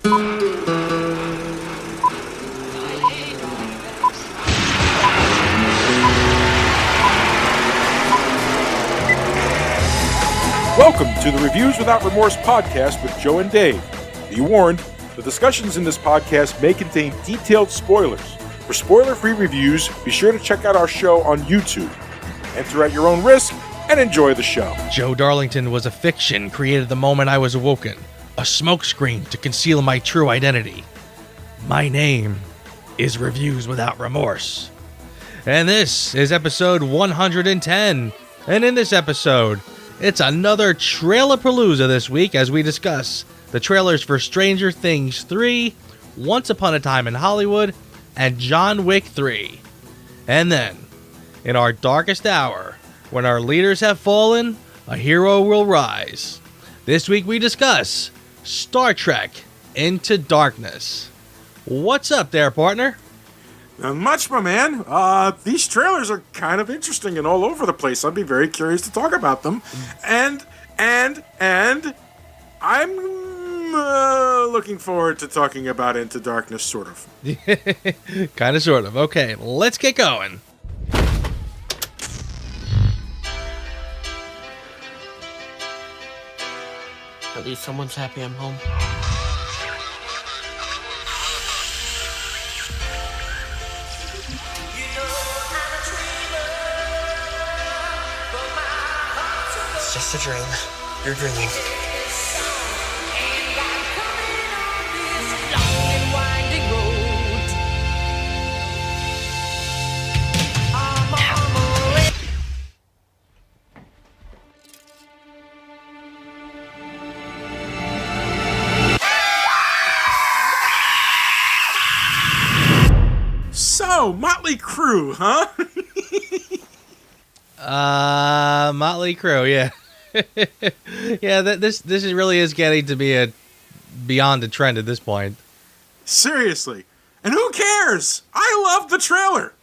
Welcome to the Reviews Without Remorse podcast with Joe and Dave. Be warned, the discussions in this podcast may contain detailed spoilers. For spoiler-free reviews, be sure to check out our show on YouTube. Enter at your own risk and enjoy the show. Joe Darlington was a fiction created the moment I was awoken, a smokescreen to conceal my true identity. My name is Reviews Without Remorse. And this is episode 110. And in this episode, it's another Trailer-Pa-Looza this week as we discuss the trailers for Stranger Things 3, Once Upon a Time in Hollywood, and John Wick 3. And then, in our darkest hour, when our leaders have fallen, a hero will rise. This week we discuss Star Trek Into Darkness. What's up there, partner? Not much, my man. These trailers are kind of interesting and all over the place. I'd be very curious to talk about them. And I'm looking forward to talking about Into Darkness, sort of. Kind of, sort of. Okay, let's get going. At least someone's happy I'm home. It's just a dream. You're dreaming. So, Motley Crue, huh? Motley Crue, yeah. Yeah, this really is getting to be beyond a trend at this point. Seriously. And who cares? I love the trailer.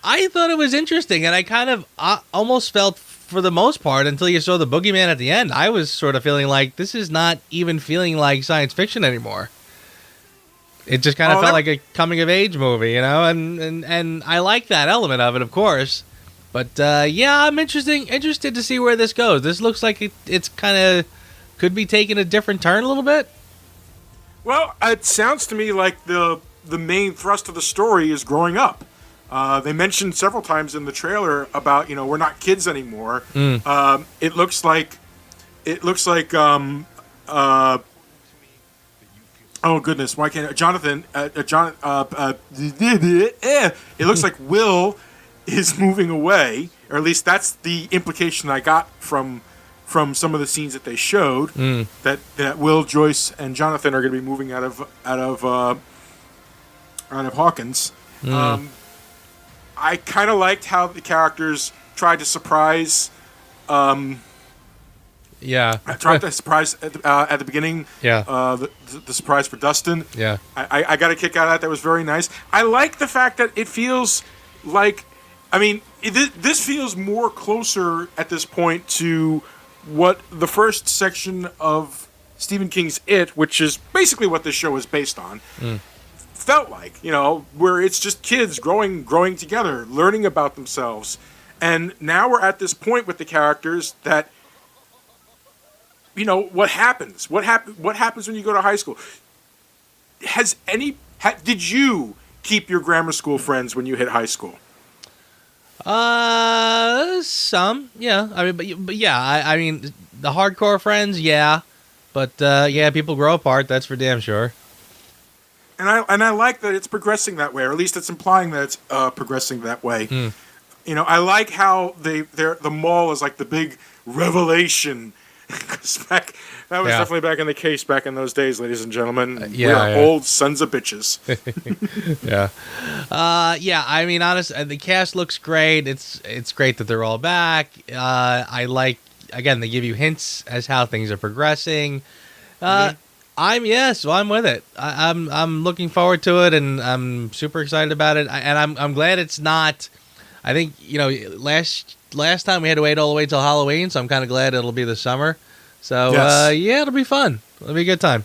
I thought it was interesting, and I kind of almost felt, for the most part, until you saw the boogeyman at the end, I was sort of feeling like this is not even feeling like science fiction anymore. It just kind of felt like a coming-of-age movie, you know, and I like that element of it, of course. But, yeah, I'm interested to see where this goes. This looks like it's kind of could be taking a different turn a little bit. Well, it sounds to me like the main thrust of the story is growing up. They mentioned several times in the trailer about, we're not kids anymore. It looks like oh goodness, why can't Jonathan? It looks like Will is moving away, or at least that's the implication I got from some of the scenes that they showed. That Will, Joyce, and Jonathan are going to be moving out of Hawkins. I kind of liked how the characters tried to surprise. Yeah, I tried to surprise at the beginning. Yeah, the surprise for Dustin. Yeah, I got a kick out of that. That was very nice. I like the fact that it feels like, this feels more closer at this point to what the first section of Stephen King's It, which is basically what this show is based on, felt like. Where it's just kids growing together, learning about themselves, and now we're at this point with the characters that. What happens? What happens when you go to high school? Did you keep your grammar school friends when you hit high school? Some, yeah. But yeah. The hardcore friends, yeah. But yeah, people grow apart. That's for damn sure. And I like that it's progressing that way, or at least it's implying that it's progressing that way. I like how the mall is like the big revelation. That was definitely back in the case back in those days, ladies and gentlemen. We are old sons of bitches. Yeah. Honestly, the cast looks great. It's great that they're all back. I like, again, they give you hints as how things are progressing. So I'm with it. I'm looking forward to it, and I'm super excited about it. And I'm glad it's not. I think last time we had to wait all the way till Halloween, so I'm kind of glad it'll be this summer. So, yes. It'll be fun. It'll be a good time.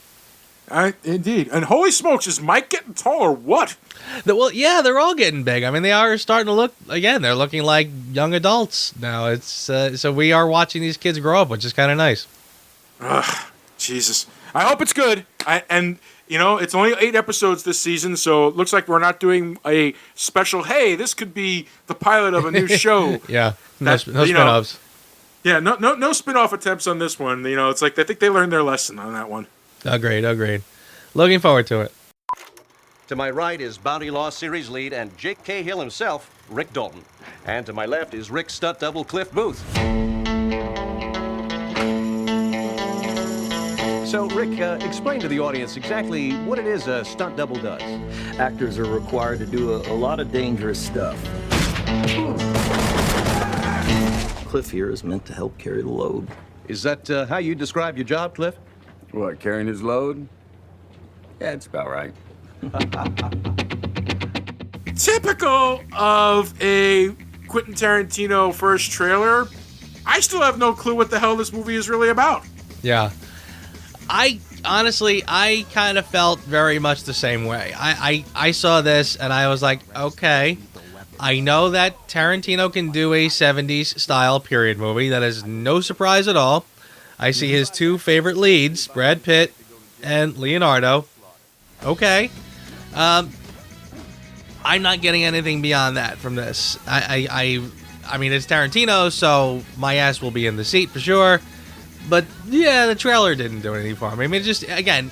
Indeed. And holy smokes, is Mike getting tall or what? Well, yeah, they're all getting big. I mean, they are starting to look, again, they're looking like young adults now. It's so we are watching these kids grow up, which is kind of nice. Ugh, Jesus. I hope it's good. It's only 8 episodes this season, so it looks like we're not doing a special, hey, this could be the pilot of a new show. Yeah, no spin-offs. Yeah, no spin-off attempts on this one. It's like I think they learned their lesson on that one. Agreed. Looking forward to it. To my right is Bounty Law Series lead and Jake Cahill himself, Rick Dalton. And to my left is Rick's stunt double, Cliff Booth. So, Rick, explain to the audience exactly what it is a stunt double does. Actors are required to do a lot of dangerous stuff. Cliff here is meant to help carry the load. Is that how you describe your job, Cliff? What, carrying his load? Yeah, it's about right. Typical of a Quentin Tarantino first trailer, I still have no clue what the hell this movie is really about. Yeah. I kind of felt very much the same way. I saw this and I was like, okay, I know that Tarantino can do a 70s style period movie. That is no surprise at all. I see his 2 favorite leads, Brad Pitt and Leonardo. Okay. I'm not getting anything beyond that from this. I mean, it's Tarantino, so my ass will be in the seat for sure. But yeah, the trailer didn't do anything for me. I mean, just again,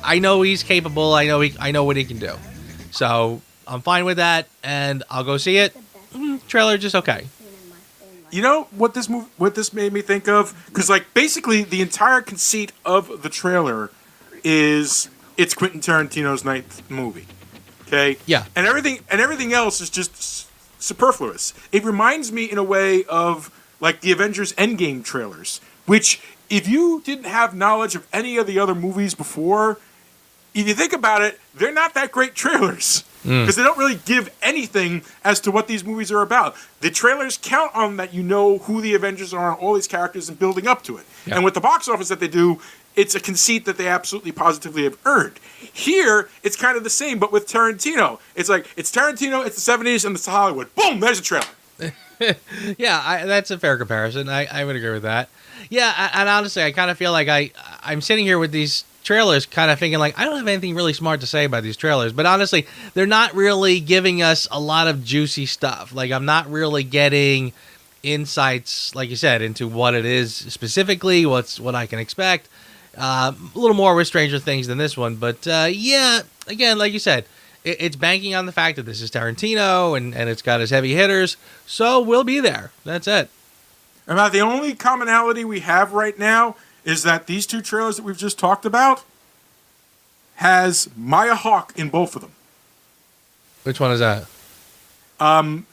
I know he's capable. I know what he can do. So I'm fine with that, and I'll go see it. Trailer just okay. You know what this made me think of? Because basically the entire conceit of the trailer is it's Quentin Tarantino's 9th movie. Okay. Yeah. And everything else is just superfluous. It reminds me in a way of the Avengers Endgame trailers, which if you didn't have knowledge of any of the other movies before, if you think about it, they're not that great trailers. Because they don't really give anything as to what these movies are about. The trailers count on that you know who the Avengers are and all these characters and building up to it. Yeah. And with the box office that they do, it's a conceit that they absolutely positively have earned. Here, it's kind of the same, but with Tarantino. It's it's Tarantino, it's the 70s, and it's Hollywood. Boom, there's a trailer. Yeah, that's a fair comparison. I would agree with that. Yeah, and honestly, I kind of feel like I'm sitting here with these trailers kind of thinking I don't have anything really smart to say about these trailers, but honestly, they're not really giving us a lot of juicy stuff. I'm not really getting insights, like you said, into what it is specifically, what I can expect. A little more with Stranger Things than this one, but yeah, again, like you said, it's banking on the fact that this is Tarantino and it's got his heavy hitters, so we'll be there. That's it. About the only commonality we have right now is that these 2 trailers that we've just talked about has Maya Hawke in both of them. Which one is that?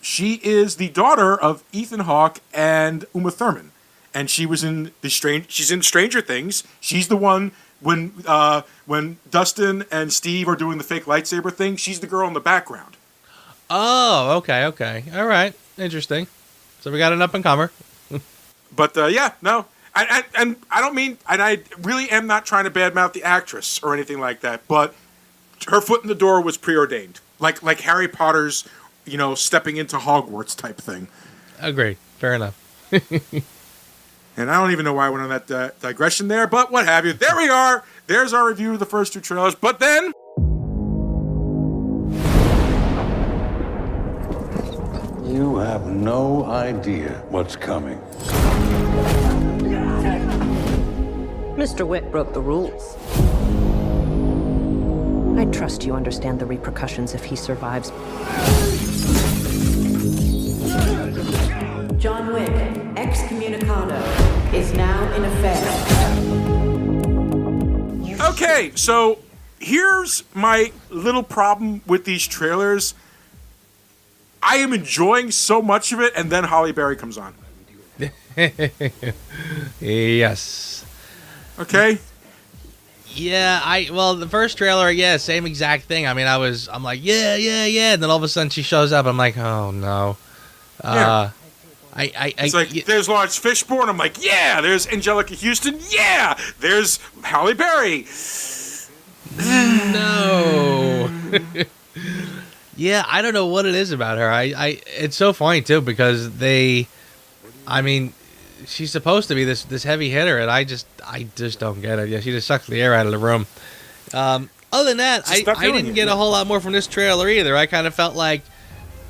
She is the daughter of Ethan Hawke and Uma Thurman, and she was in she's in Stranger Things. She's the one when Dustin and Steve are doing the fake lightsaber thing. She's the girl in the background. Oh, okay, all right, interesting. So we got an up and comer. But yeah, no. And I don't mean, and I really am not trying to badmouth the actress or anything like that, but her foot in the door was preordained. Like Harry Potter's, stepping into Hogwarts type thing. Agreed. Fair enough. And I don't even know why I went on that digression there, but what have you. There we are. There's our review of the first 2 trailers. But then... You have no idea what's coming. Mr. Wick broke the rules. I trust you understand the repercussions if he survives. John Wick, excommunicado, is now in effect. Okay, so here's my little problem with these trailers. I am enjoying so much of it, and then Halle Berry comes on. Yes. Okay. Yeah, well, the first trailer, yeah, same exact thing. I mean, I'm like, yeah, and then all of a sudden she shows up. I'm like, oh no. Yeah. It's like, there's Lawrence Fishburne. I'm like, yeah. There's Angelica Houston. Yeah. There's Halle Berry. Yeah, I don't know what it is about her. It's so funny too because she's supposed to be this heavy hitter, and I just don't get it. Yeah, she just sucks the air out of the room. Other than that, I didn't get a whole lot more from this trailer either. I kind of felt like,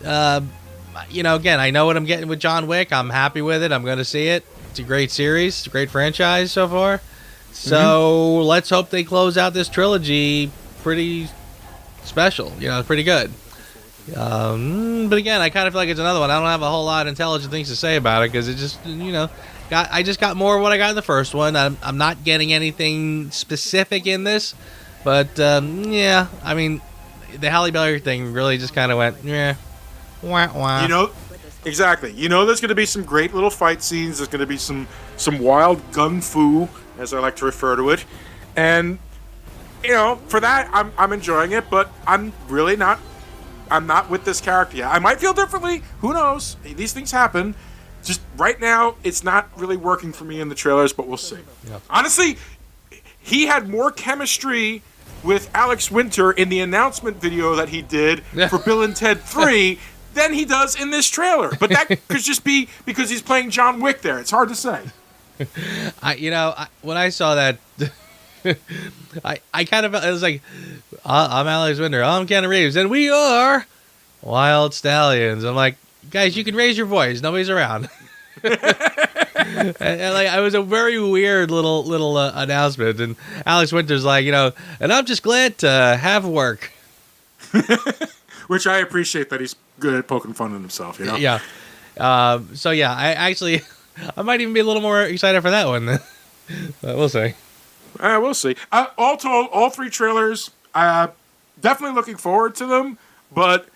again, I know what I'm getting with John Wick. I'm happy with it. I'm going to see it. It's a great series, it's a great franchise so far. So let's hope they close out this trilogy pretty special. Pretty good. But again, I kind of feel like it's another one. I don't have a whole lot of intelligent things to say about it because it just, I just got more of what I got in the first one. I'm not getting anything specific in this, but yeah, I mean, the Halle Berry thing really just kind of went, yeah, wah wah. Exactly. There's going to be some great little fight scenes. There's going to be some wild gun fu, as I like to refer to it, and for that, I'm enjoying it. But I'm really not. I'm not with this character yet. I might feel differently. Who knows? These things happen. Just right now, it's not really working for me in the trailers, but we'll see. Yeah. Honestly, he had more chemistry with Alex Winter in the announcement video that he did for Bill and Ted 3 than he does in this trailer. But that could just be because he's playing John Wick there. It's hard to say. When I saw that, I kind of, I was like, I'm Alex Winter, I'm Keanu Reeves, and we are Wild Stallions. I'm like, guys, you can raise your voice. Nobody's around. and like, it was a very weird little announcement. And Alex Winter's like, and I'm just glad to have work. Which I appreciate that he's good at poking fun at himself, Yeah. So yeah, I might even be a little more excited for that one. We'll see. We'll see. All told, all three trailers, definitely looking forward to them, but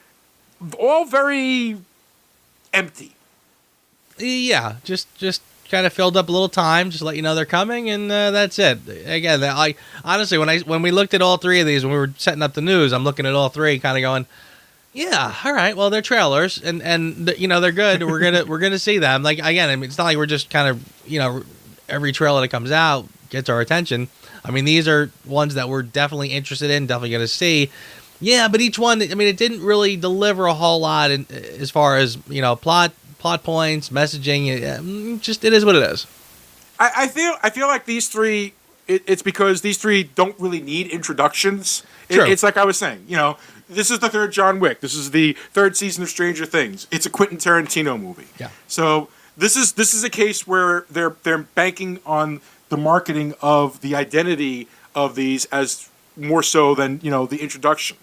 all very empty. Yeah, just kind of filled up a little time, just let you know they're coming, and that's it. Again, honestly, when we looked at all three of these, when we were setting up the news, I'm looking at all three, kind of going, yeah, all right, well, they're trailers, and they're good. We're gonna see them. Like, again, I mean, it's not like we're just kind of every trailer that comes out gets our attention. I mean, these are ones that we're definitely interested in, definitely going to see. Yeah, but each one, I mean, it didn't really deliver a whole lot as far as, plot points, messaging. It is what it is. I feel like these three, it's because these three don't really need introductions. It's like I was saying, this is the third John Wick. This is the third season of Stranger Things. It's a Quentin Tarantino movie. Yeah. So this is a case where they're banking on the marketing of the identity of these as more so than the introduction.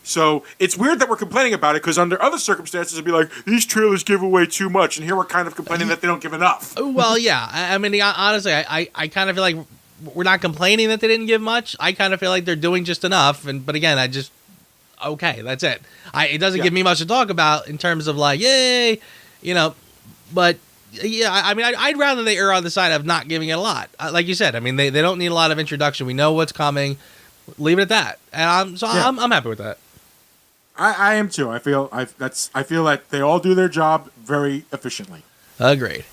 So it's weird that we're complaining about it because under other circumstances it'd be like these trailers give away too much, and here we're kind of complaining that they don't give enough. Well, yeah, I mean, honestly, I kind of feel like we're not complaining that they didn't give much. I kind of feel like they're doing just enough, but again, okay, that's it. It doesn't give me much to talk about in terms of like, yay, but. Yeah, I mean, I'd rather they err on the side of not giving it a lot. Like you said, I mean, they don't need a lot of introduction. We know what's coming. Leave it at that, and I'm happy with that. I am too. I feel like they all do their job very efficiently. Agreed.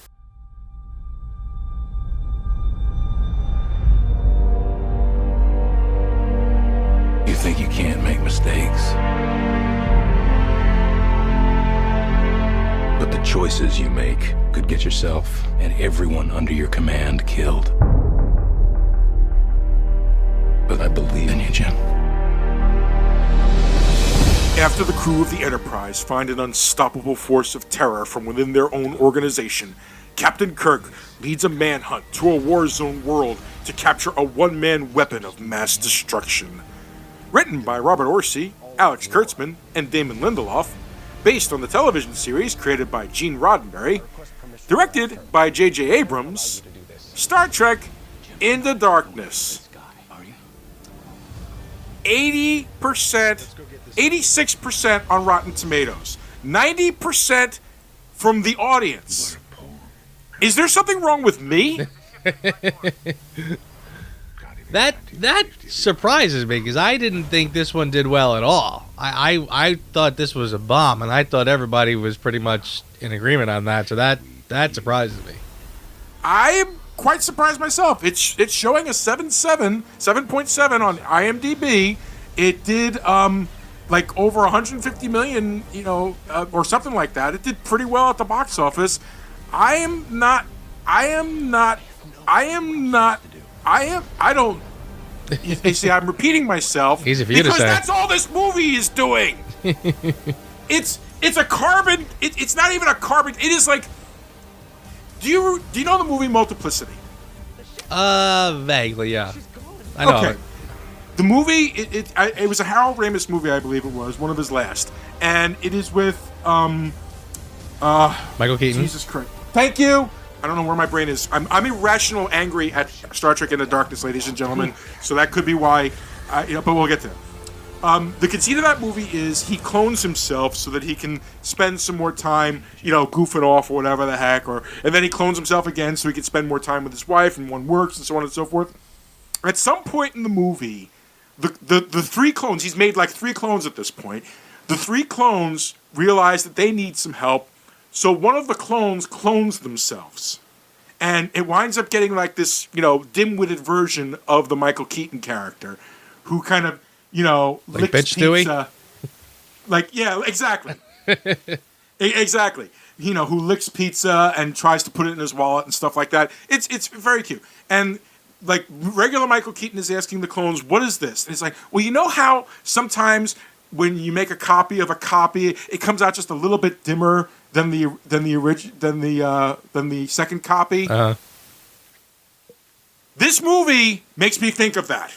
You think you can't make mistakes? But the choices you make could get yourself and everyone under your command killed. But I believe in you, Jim. After the crew of the Enterprise find an unstoppable force of terror from within their own organization, Captain Kirk leads a manhunt to a war-zone world to capture a one-man weapon of mass destruction. Written by Robert Orci, Alex Kurtzman, and Damon Lindelof, based on the television series created by Gene Roddenberry, directed by J.J. Abrams, Star Trek Into Darkness. 80%, 86% on Rotten Tomatoes, 90% from the audience. Is there something wrong with me? That surprises me because I didn't think this one did well at all. I thought this was a bomb, and I thought everybody was pretty much in agreement on that. So that surprises me. I am quite surprised myself. It's showing a 7.7 on IMDb. It did like over 150 million, or something like that. It did pretty well at the box office. I don't. You see, I'm repeating myself. Easy for you to because say. that's all this movie is doing. It's a carbon. It's not even a carbon. It is like. Do you know the movie Multiplicity? Vaguely, yeah. I know. Okay. The movie, it was a Harold Ramis movie, I believe it was, one of his last, and it is with Michael Keaton. Jesus Christ! Thank you. I don't know where my brain is. I'm irrational, angry at Star Trek Into Darkness, ladies and gentlemen. So that could be why. But we'll get to that. The conceit of that movie is he clones himself so that he can spend some more time, goofing off or whatever the heck, and then he clones himself again so he can spend more time with his wife, and one works, and so on and so forth. At some point in the movie, the three clones, he's made like 3 clones at this point, the 3 clones realize that they need some help, so one of the clones clones themselves. And it winds up getting like this, dim-witted version of the Michael Keaton character, who kind of, like licks bitch Stewie? pizza. Like, yeah, exactly. Exactly. Who licks pizza and tries to put it in his wallet and stuff like that. It's very cute. And like regular Michael Keaton is asking the clones, "What is this?" And it's like, well, you know how sometimes when you make a copy of a copy, it comes out just a little bit dimmer than the second copy. Uh-huh. This movie makes me think of that.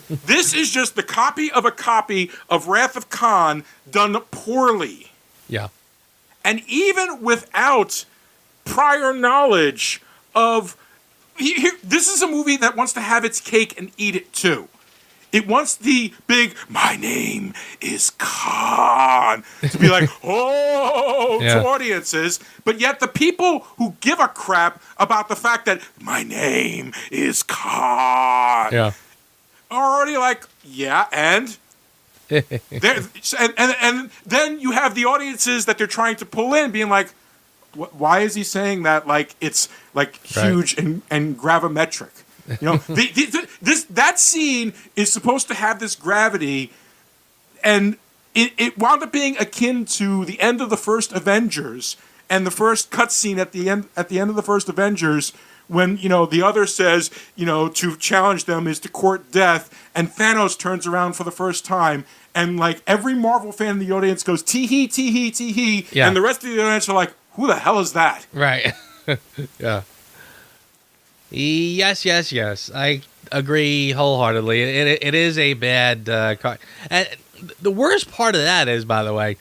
This is just the copy of a copy of Wrath of Khan done poorly. Yeah. And even without prior knowledge of... this is a movie that wants to have its cake and eat it too. It wants the big, "My name is Khan," to be like, oh, Yeah. to audiences. But yet the people who give a crap about the fact that "My name is Khan" Yeah. are already like, yeah, and... and then you have the audiences that they're trying to pull in being like, why is he saying that like it's like huge and gravimetric? That scene is supposed to have this gravity, and it wound up being akin to the end of the first Avengers and the first cutscene at the end of the first Avengers, when the other says to challenge them is to court death, and Thanos turns around for the first time, and like every Marvel fan in the audience goes tee hee tee hee tee hee, Yeah. and the rest of the audience are like, who the hell is that? Right. Yeah. Yes. I agree wholeheartedly. It is a bad car. And the worst part of that is, by the way,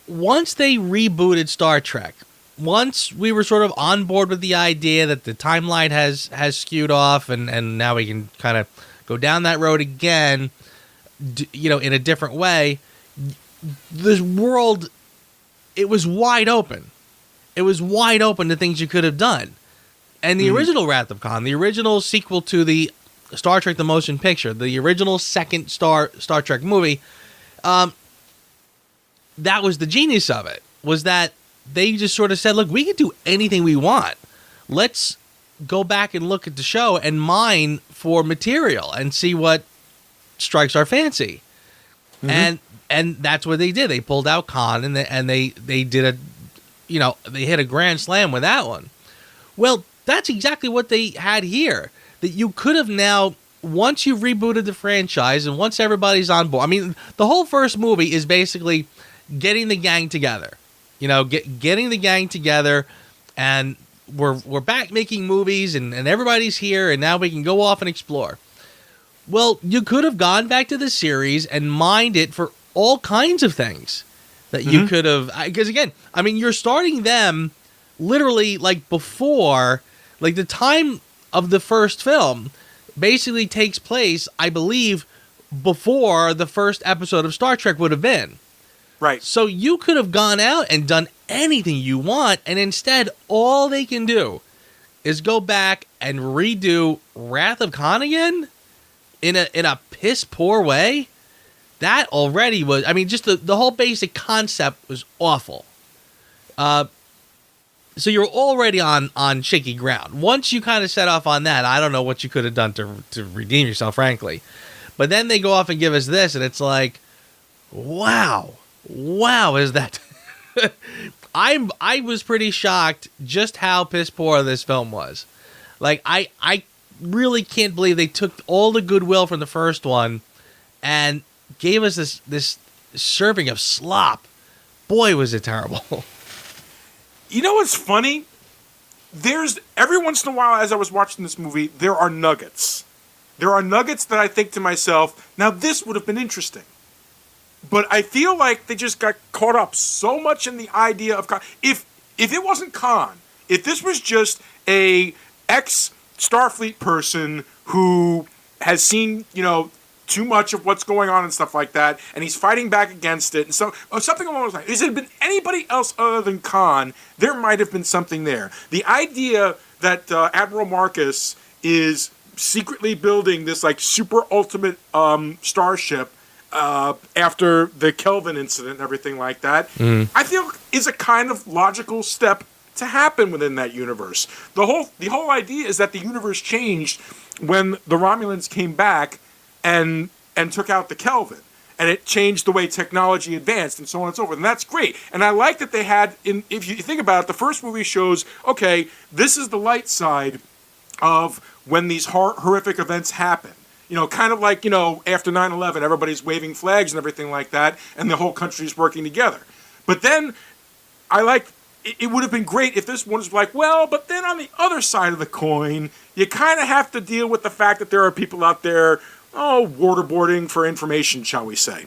once they rebooted Star Trek, once we were sort of on board with the idea that the timeline has skewed off, and now we can kind of go down that road again, in a different way, this world, it was wide open. It was wide open to things you could have done. And the original Wrath of Khan, the original sequel to the Star Trek the Motion Picture, the original second Star Trek movie, that was the genius of it, was that they just sort of said, look, we can do anything we want. Let's go back and look at the show and mine for material and see what strikes our fancy. And that's what they did. They pulled out Khan, and they did they hit a grand slam with that one. Well, that's exactly what they had here. That you could have now, once you've rebooted the franchise and once everybody's on board. I mean, the whole first movie is basically getting the gang together. Getting the gang together, and we're back making movies, and everybody's here, and now we can go off and explore. Well, you could have gone back to the series and mined it for all kinds of things that you could have, because again, I mean, you're starting them literally like before, like the time of the first film basically takes place, I believe, before the first episode of Star Trek would have been. Right. So you could have gone out and done anything you want, and instead all they can do is go back and redo Wrath of Khan again in a piss poor way. That already was, I mean, just the whole basic concept was awful. So you're already on shaky ground. Once you kind of set off on that, I don't know what you could have done to redeem yourself, frankly. But then they go off and give us this, and it's like, wow, is that? I was pretty shocked just how piss poor this film was. Like, I really can't believe they took all the goodwill from the first one and gave us this serving of slop. Boy, was it terrible. You know what's funny? There's every once in a while, as I was watching this movie, there are nuggets. There are nuggets that I think to myself, now this would have been interesting. But I feel like they just got caught up so much in the idea of Khan. If it wasn't Khan, if this was just a ex-Starfleet person who has seen, too much of what's going on and stuff like that, and he's fighting back against it, and so something along those lines. If it had been anybody else other than Khan, there might have been something there. The idea that Admiral Marcus is secretly building this like super ultimate starship after the Kelvin incident and everything like that, I feel is a kind of logical step to happen within that universe. The whole idea is that the universe changed when the Romulans came back and took out the Kelvin. And it changed the way technology advanced and so on and so forth. And that's great. And I like that they had, if you think about it, the first movie shows, okay, this is the light side of when these horrific events happen. Kind of like, after 9/11, everybody's waving flags and everything like that, and the whole country's working together. But then, it would have been great if this one was like, well, but then on the other side of the coin, you kind of have to deal with the fact that there are people out there, waterboarding for information, shall we say.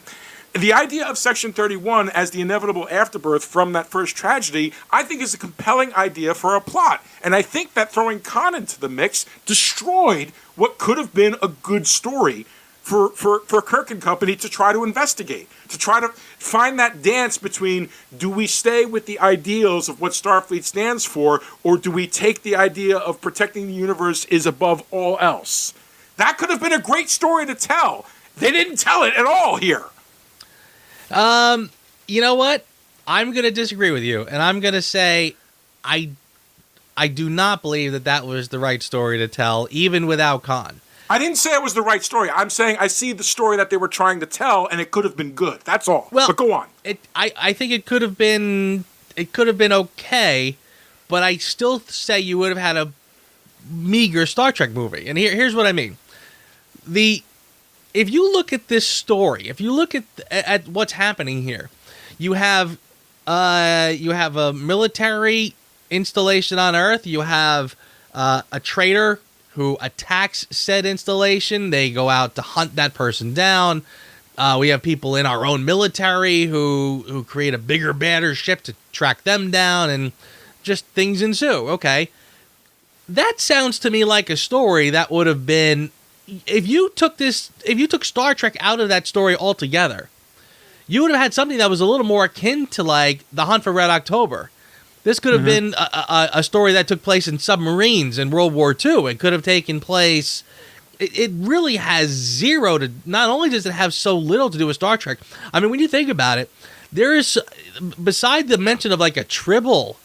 The idea of Section 31 as the inevitable afterbirth from that first tragedy, I think is a compelling idea for a plot. And I think that throwing Khan into the mix destroyed what could have been a good story for Kirk and company to try to investigate, to try to find that dance between, do we stay with the ideals of what Starfleet stands for, or do we take the idea of protecting the universe is above all else? That could have been a great story to tell. They didn't tell it at all here. You know what? I'm going to disagree with you, and I'm going to say I do not believe that was the right story to tell, even without Khan. I didn't say it was the right story. I'm saying I see the story that they were trying to tell, and it could have been good. That's all. Well, but go on. I think it could have been okay, but I still say you would have had a meager Star Trek movie. And here's what I mean. If you look at this story, if you look at what's happening here, you have a military installation on Earth. You have a traitor who attacks said installation. They go out to hunt that person down. We have people in our own military who create a bigger, badder ship to track them down, and just things ensue. Okay, that sounds to me like a story that would have been. If you took Star Trek out of that story altogether, you would have had something that was a little more akin to like The Hunt for Red October. This could have been a story that took place in submarines in World War II. It could have taken place. It really has zero to. Not only does it have so little to do with Star Trek. I mean, when you think about it, there is, beside the mention of like a tribble,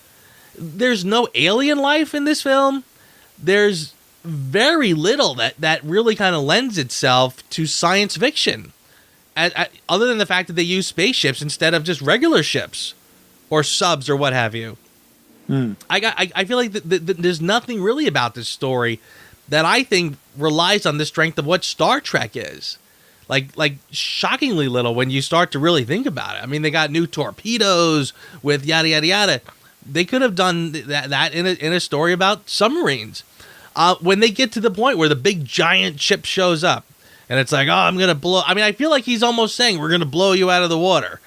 there's no alien life in this film. There's very little that really kind of lends itself to science fiction, other than the fact that they use spaceships instead of just regular ships or subs or what have you. I feel like there's nothing really about this story that I think relies on the strength of what Star Trek is. Like shockingly little when you start to really think about it. I mean, they got new torpedoes with yada yada yada. They could have done that in a story about submarines. When they get to the point where the big giant ship shows up, and it's like, oh, I'm gonna blow. I mean, I feel like he's almost saying we're gonna blow you out of the water.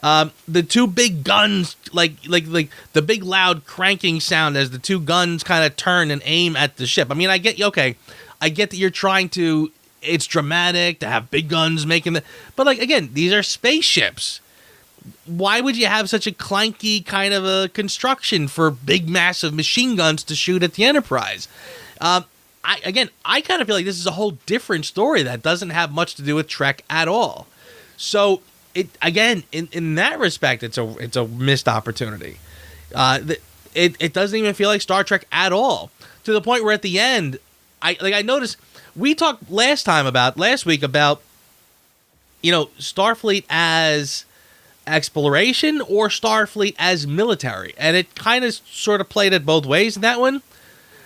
The two big guns, like the big loud cranking sound as the two guns kind of turn and aim at the ship. I mean, I get that you're trying to. It's dramatic to have big guns making the, but like again, these are spaceships. Why would you have such a clanky kind of a construction for big, massive machine guns to shoot at the Enterprise? I kind of feel like this is a whole different story that doesn't have much to do with Trek at all. So in that respect, it's a missed opportunity. It doesn't even feel like Star Trek at all, to the point where at the end, I noticed we talked last week about, Starfleet as exploration or Starfleet as military, and it kind of sort of played it both ways in that one.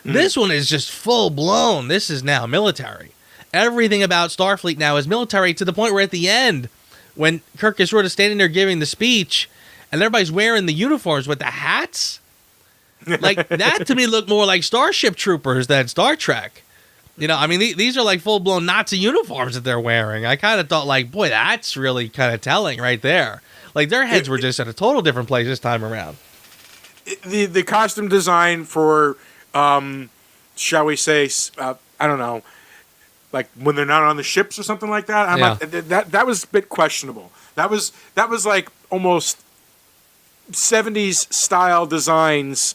This one is just full blown. This is now military. Everything about Starfleet now is military, to the point where at the end, when Kirk is sort of standing there giving the speech and everybody's wearing the uniforms with the hats, like that to me looked more like Starship Troopers than Star Trek. These are like full blown Nazi uniforms that they're wearing. I kind of thought, like, boy, that's really kind of telling right there. Like, their heads were just at a total different place this time around. The costume design for, shall we say, I don't know, like when they're not on the ships or something like that. That was a bit questionable. That was like almost 70s style designs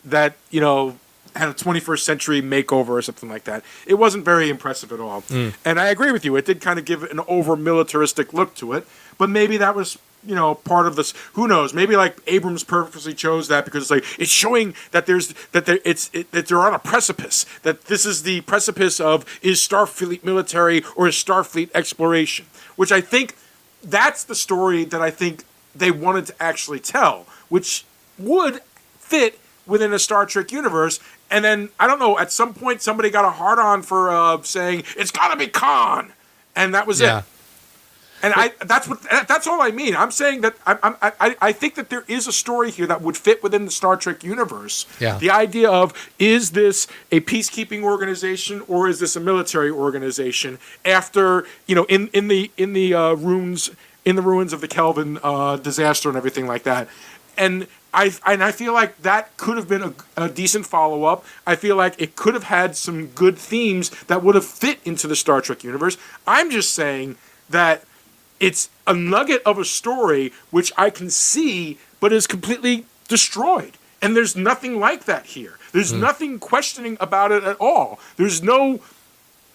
that, had a 21st century makeover or something like that. It wasn't very impressive at all. And I agree with you. It did kind of give an over militaristic look to it, but maybe that was, part of this. Who knows? Maybe like Abrams purposely chose that because it's showing that that they're on a precipice. That this is the precipice of, is Starfleet military or is Starfleet exploration? Which I think that's the story that I think they wanted to actually tell, which would fit within a Star Trek universe. And then, I don't know, at some point somebody got a hard-on for saying, it's gotta be Khan! And that was it. And that's all I mean. I'm saying that I think that there is a story here that would fit within the Star Trek universe. Yeah. The idea of, is this a peacekeeping organization or is this a military organization? After, in the ruins of the Kelvin disaster and everything like that. And I feel like that could have been a decent follow-up. I feel like it could have had some good themes that would have fit into the Star Trek universe. I'm just saying that it's a nugget of a story which I can see, but is completely destroyed. And there's nothing like that here. There's nothing questioning about it at all. There's no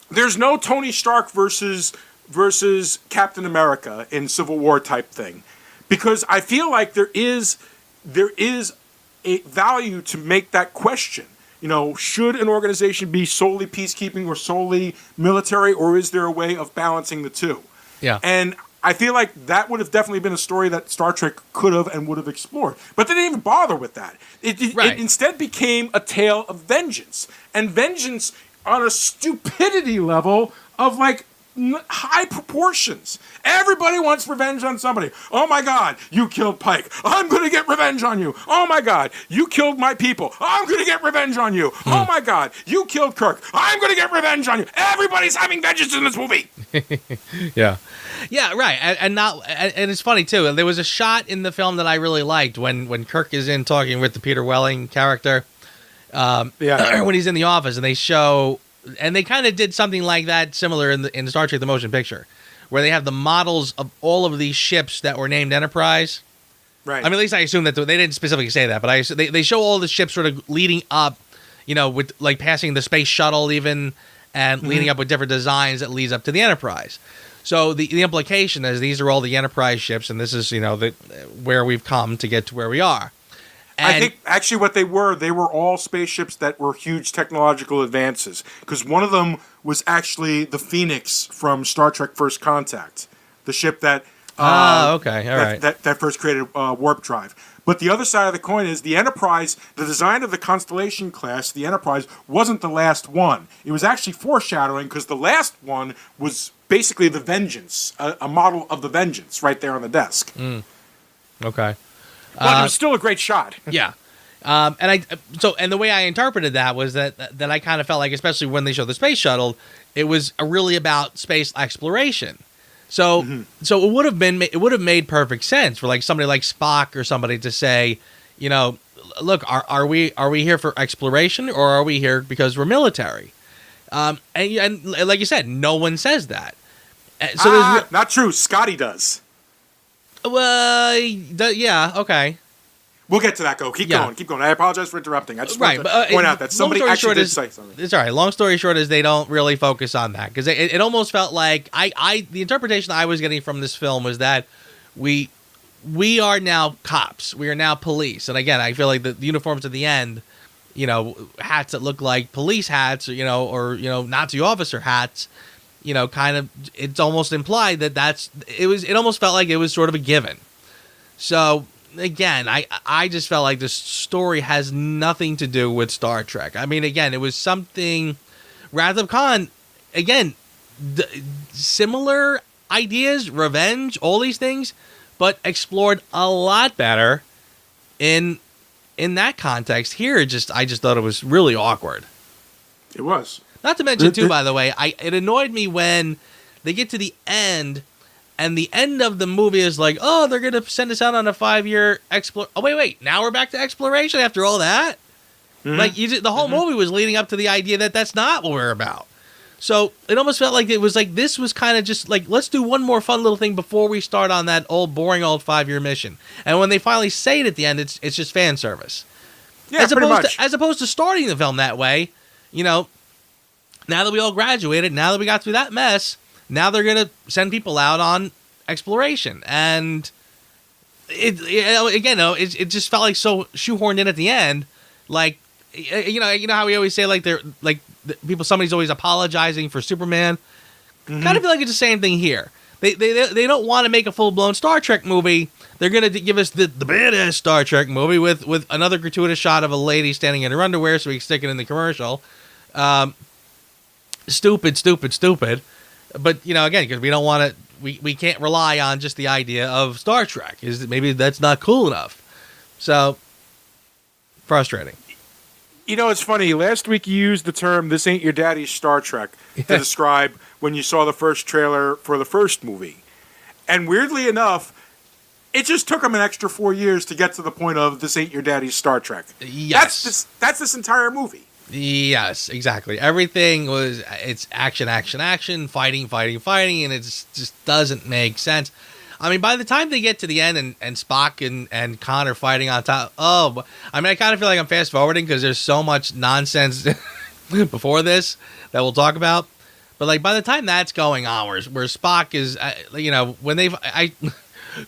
Tony Stark versus Captain America in Civil War type thing. Because I feel like there is a value to make that question. Should an organization be solely peacekeeping or solely military, or is there a way of balancing the two? Yeah. And I feel like that would have definitely been a story that Star Trek could have and would have explored. But they didn't even bother with that. It instead became a tale of vengeance. And vengeance on a stupidity level of like high proportions. Everybody wants revenge on somebody. Oh my God, you killed Pike. I'm going to get revenge on you. Oh my God, you killed my people. I'm going to get revenge on you. Oh my God, you killed Kirk. I'm going to get revenge on you. Everybody's having vengeance in this movie. Yeah. Yeah, right. And it's funny too. There was a shot in the film that I really liked when Kirk is in talking with the Peter Welling character. When he's in the office and they show. And they kind of did something like that similar in Star Trek: The Motion Picture, where they have the models of all of these ships that were named Enterprise. Right. I mean, at least I assume that they didn't specifically say that, but they show all the ships sort of leading up, with like passing the space shuttle even, and leading up with different designs that leads up to the Enterprise. So the implication is these are all the Enterprise ships, and this is where we've come to get to where we are. And I think actually what they were all spaceships that were huge technological advances. Because one of them was actually the Phoenix from Star Trek First Contact, the ship that that first created warp drive. But the other side of the coin is the Enterprise, the design of the Constellation class, the Enterprise, wasn't the last one. It was actually foreshadowing because the last one was basically the Vengeance, a model of the Vengeance right there on the desk. Okay. But it was still a great shot. Yeah. And the way I interpreted that was that I kind of felt like, especially when they showed the space shuttle, it was really about space exploration. So it would have made perfect sense for like somebody like Spock or somebody to say, look, are we here for exploration or are we here because we're military? And like you said, no one says that. So not true. Scotty does. Well, yeah, okay. We'll get to that. Keep going. I apologize for interrupting. I just want to point out that somebody actually did say something. It's all right. Long story short is they don't really focus on that because it almost felt like the interpretation I was getting from this film was that we are now cops. We are now police. And again, I feel like the uniforms at the end, hats that look like police hats, or Nazi officer hats, kind of, it's almost implied that it almost felt like it was sort of a given. So again, I just felt like this story has nothing to do with Star Trek. I mean, again, it was something, Wrath of Khan, again, similar ideas, revenge, all these things, but explored a lot better in that context. Here, I just thought it was really awkward. It was. Not to mention, too, by the way, it annoyed me when they get to the end, and the end of the movie is like, oh, they're going to send us out on a 5-year exploration. Oh, wait, now we're back to exploration after all that? Mm-hmm. Like, the whole movie was leading up to the idea that that's not what we're about. So it almost felt like it was like, this was kind of just like, let's do one more fun little thing before we start on that boring old 5-year mission. And when they finally say it at the end, it's just fan service. Yeah, as opposed to starting the film that way, now that we all graduated, now that we got through that mess, now they're going to send people out on exploration. And it just felt like so shoehorned in at the end. Like, how we always say, like, they're like somebody's always apologizing for Superman. Mm-hmm. Kind of feel like it's the same thing here. They don't want to make a full-blown Star Trek movie. They're going to give us the badass Star Trek movie with another gratuitous shot of a lady standing in her underwear so we can stick it in the commercial. Stupid. But, again, because we don't want to, we can't rely on just the idea of Star Trek. Maybe that's not cool enough. So, frustrating. It's funny. Last week you used the term, this ain't your daddy's Star Trek, to describe when you saw the first trailer for the first movie. And weirdly enough, it just took them an extra 4 years to get to the point of, this ain't your daddy's Star Trek. Yes. That's this entire movie. Yes, exactly. Everything it's action, fighting, and it just doesn't make sense. I mean, by the time they get to the end and Spock and Khan are fighting on top, I kind of feel like I'm fast forwarding because there's so much nonsense before this that we'll talk about. But like by the time that's going on, where Spock is, when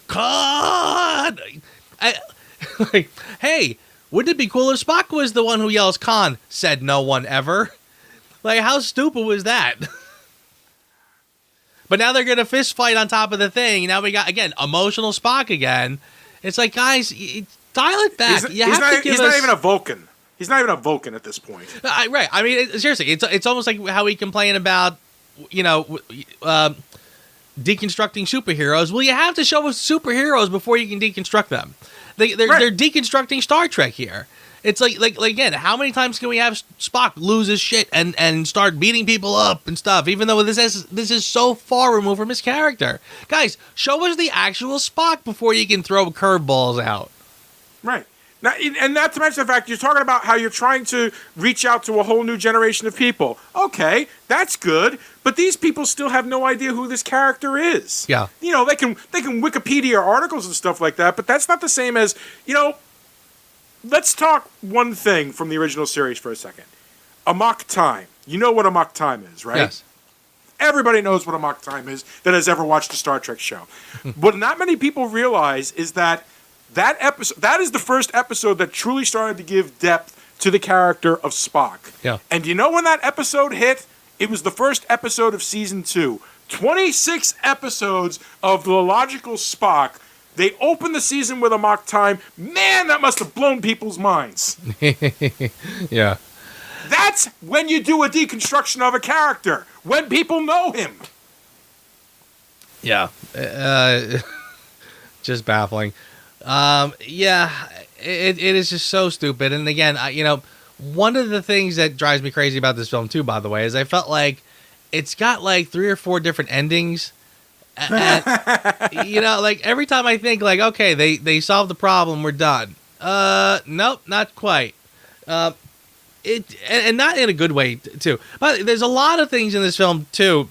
Khan, like, hey, wouldn't it be cool if Spock was the one who yells Khan? Said no one ever. Like, how stupid was that? But now they're going to fist fight on top of the thing. Now we got, again, emotional Spock again. It's like, guys, dial it back. He's not even a Vulcan. He's not even a Vulcan at this point. Right. I mean, seriously, it's almost like how we complain about, deconstructing superheroes. Well, you have to show us superheroes before you can deconstruct them. They're deconstructing Star Trek here. It's like again, how many times can we have Spock lose his shit and start beating people up and stuff, even though this is so far removed from his character? Guys, show us the actual Spock before you can throw curveballs out. Right. Now, and not to mention the fact you're talking about how you're trying to reach out to a whole new generation of people. Okay, that's good, but these people still have no idea who this character is. Yeah. They can Wikipedia articles and stuff like that, but that's not the same as, let's talk one thing from the original series for a second. Amok Time. You know what Amok Time is, right? Yes. Everybody knows what Amok Time is that has ever watched a Star Trek show. What not many people realize is that is the first episode that truly started to give depth to the character of Spock. Yeah. And when that episode hit? It was the first episode of season 2. 26 episodes of the logical Spock. They opened the season with Amok Time. Man, that must have blown people's minds. Yeah. That's when you do a deconstruction of a character. When people know him. Yeah. Just baffling. Yeah, it is just so stupid. And again, one of the things that drives me crazy about this film too, by the way, is I felt like it's got like 3 or 4 different endings. And, like every time I think like, okay, they solved the problem, we're done. Nope, not quite. And not in a good way too. But there's a lot of things in this film too.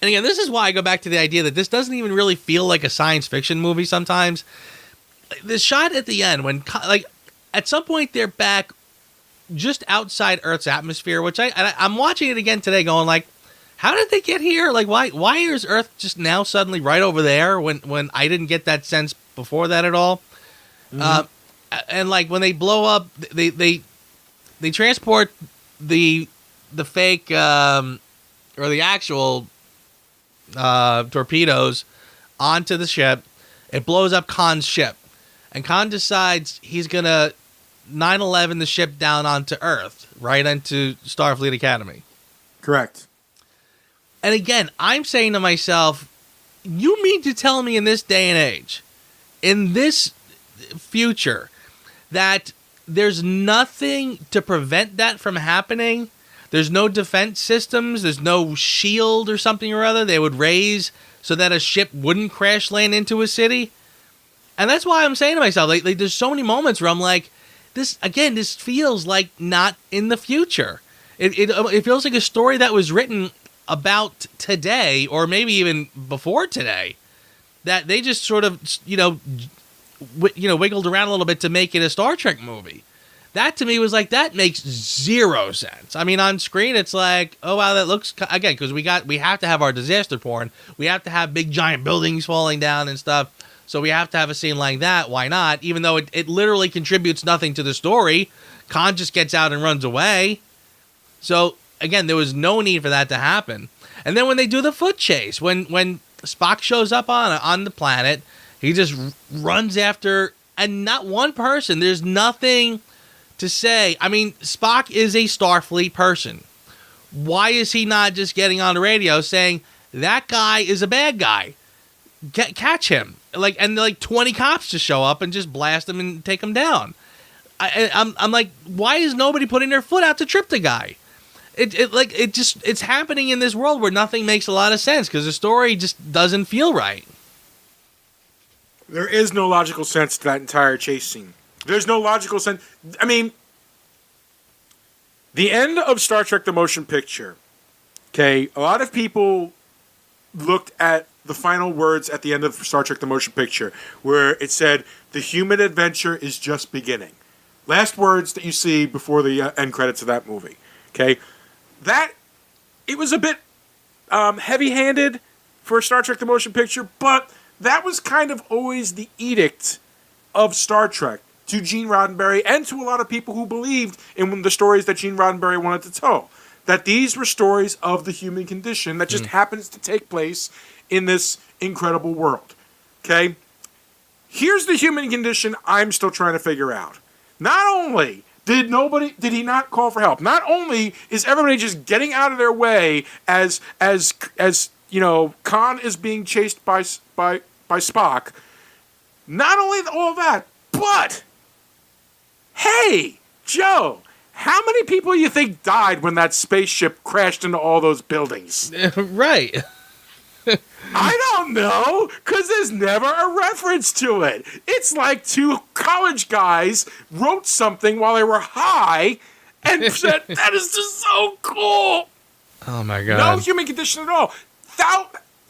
And again, this is why I go back to the idea that this doesn't even really feel like a science fiction movie sometimes. The shot at the end when, like, at some point they're back just outside Earth's atmosphere, which I'm watching it again today going like, how did they get here? Like, why is Earth just now suddenly right over there when I didn't get that sense before that at all? Mm-hmm. And like when they blow up, they they transport the fake or the actual torpedoes onto the ship. It blows up Khan's ship, and Khan decides he's gonna 9/11 the ship down onto Earth, right into Starfleet Academy. Correct. And again, I'm saying to myself, you mean to tell me in this day and age, in this future, that there's nothing to prevent that from happening? There's no defense systems. There's no shield or something or other they would raise so that a ship wouldn't crash land into a city. And that's why I'm saying to myself, like there's so many moments where I'm like, this feels like not in the future. It feels like a story that was written about today, or maybe even before today, that they just sort of, wiggled around a little bit to make it a Star Trek movie. That to me was like, that makes zero sense. I mean, on screen, it's like, oh wow, that looks, again, because we have to have our disaster porn. We have to have big giant buildings falling down and stuff. So we have to have a scene like that. Why not? Even though it literally contributes nothing to the story. Khan just gets out and runs away. So again, there was no need for that to happen. And then when they do the foot chase, when Spock shows up on the planet, he just runs after, and not one person. There's nothing to say. I mean, Spock is a Starfleet person. Why is he not just getting on the radio saying, that guy is a bad guy? Catch him. And 20 cops just show up and just blast him and take him down. I'm like, why is nobody putting their foot out to trip the guy? It's happening in this world where nothing makes a lot of sense because the story just doesn't feel right. There is no logical sense to that entire chase scene. There's no logical sense. I mean, the end of Star Trek the Motion Picture, okay, a lot of people looked at the final words at the end of Star Trek the Motion Picture where it said, the human adventure is just beginning. Last words that you see before the end credits of that movie. Okay? It was a bit heavy-handed for Star Trek the Motion Picture, but that was kind of always the edict of Star Trek to Gene Roddenberry and to a lot of people who believed in the stories that Gene Roddenberry wanted to tell. That these were stories of the human condition that just happens to take place in this incredible world. Okay? Here's the human condition I'm still trying to figure out. Not only did he not call for help, not only is everybody just getting out of their way as Khan is being chased by Spock, not only all that, but hey, Joe, how many people you think died when that spaceship crashed into all those buildings? Right. I don't know, because there's never a reference to it. It's like two college guys wrote something while they were high and said, that is just so cool. Oh, my God. No human condition at all.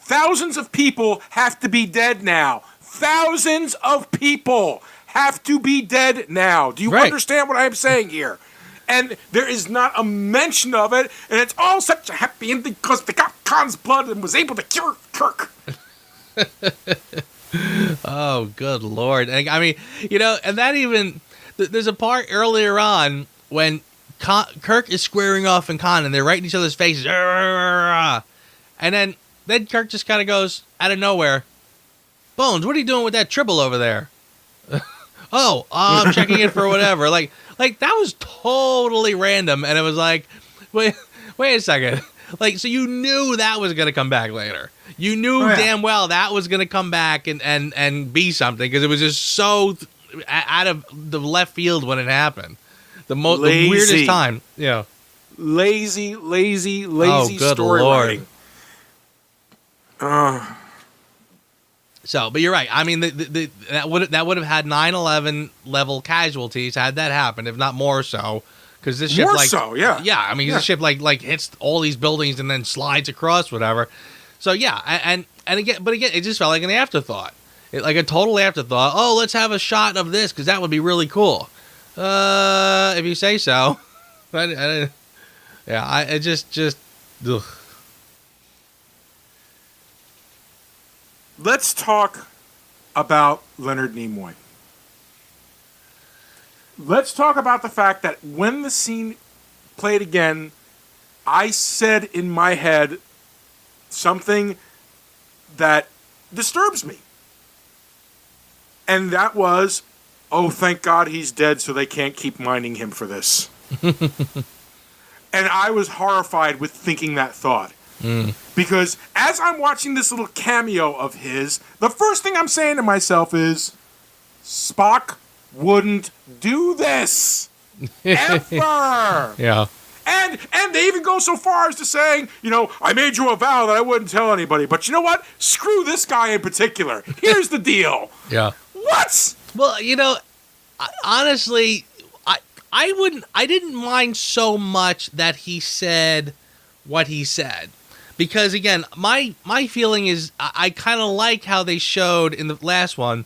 Thousands of people have to be dead now. Thousands of people have to be dead now. Do you understand what I'm saying here? And there is not a mention of it, and it's all such a happy ending because they got Khan's blood and was able to cure Kirk. Oh, good Lord. I mean, and that even, there's a part earlier on when Kirk is squaring off and Khan, and they're right in each other's faces. And then Kirk just kind of goes out of nowhere, Bones, what are you doing with that tribble over there? I'm checking it for whatever. Like that was totally random, and it was like, wait a second. So you knew that was gonna come back later. You knew damn well that was gonna come back and be something because it was just so out of the left field when it happened. The weirdest time. Yeah. Lazy story writing. So, but you're right. I mean, that would have had 9/11 level casualties had that happened, if not more so, because this ship yeah. I mean, this ship like hits all these buildings and then slides across whatever. So yeah, and again, it just felt like an afterthought, like a total afterthought. Oh, let's have a shot of this because that would be really cool. If you say so. It just. Ugh. Let's talk about Leonard Nimoy. let's talk about the fact that when the scene played again, I said in my head something that disturbs me. And that was, oh, thank God he's dead so they can't keep mining him for this. And I was horrified with thinking that thought. Because as I'm watching this little cameo of his, the first thing I'm saying to myself is, Spock wouldn't do this. Ever. Yeah. And they even go so far as to saying, I made you a vow that I wouldn't tell anybody. But you know what? Screw this guy in particular. Here's the deal. Yeah. What? Well, honestly, I didn't mind so much that he said what he said. Because, again, my feeling is I kind of like how they showed in the last one.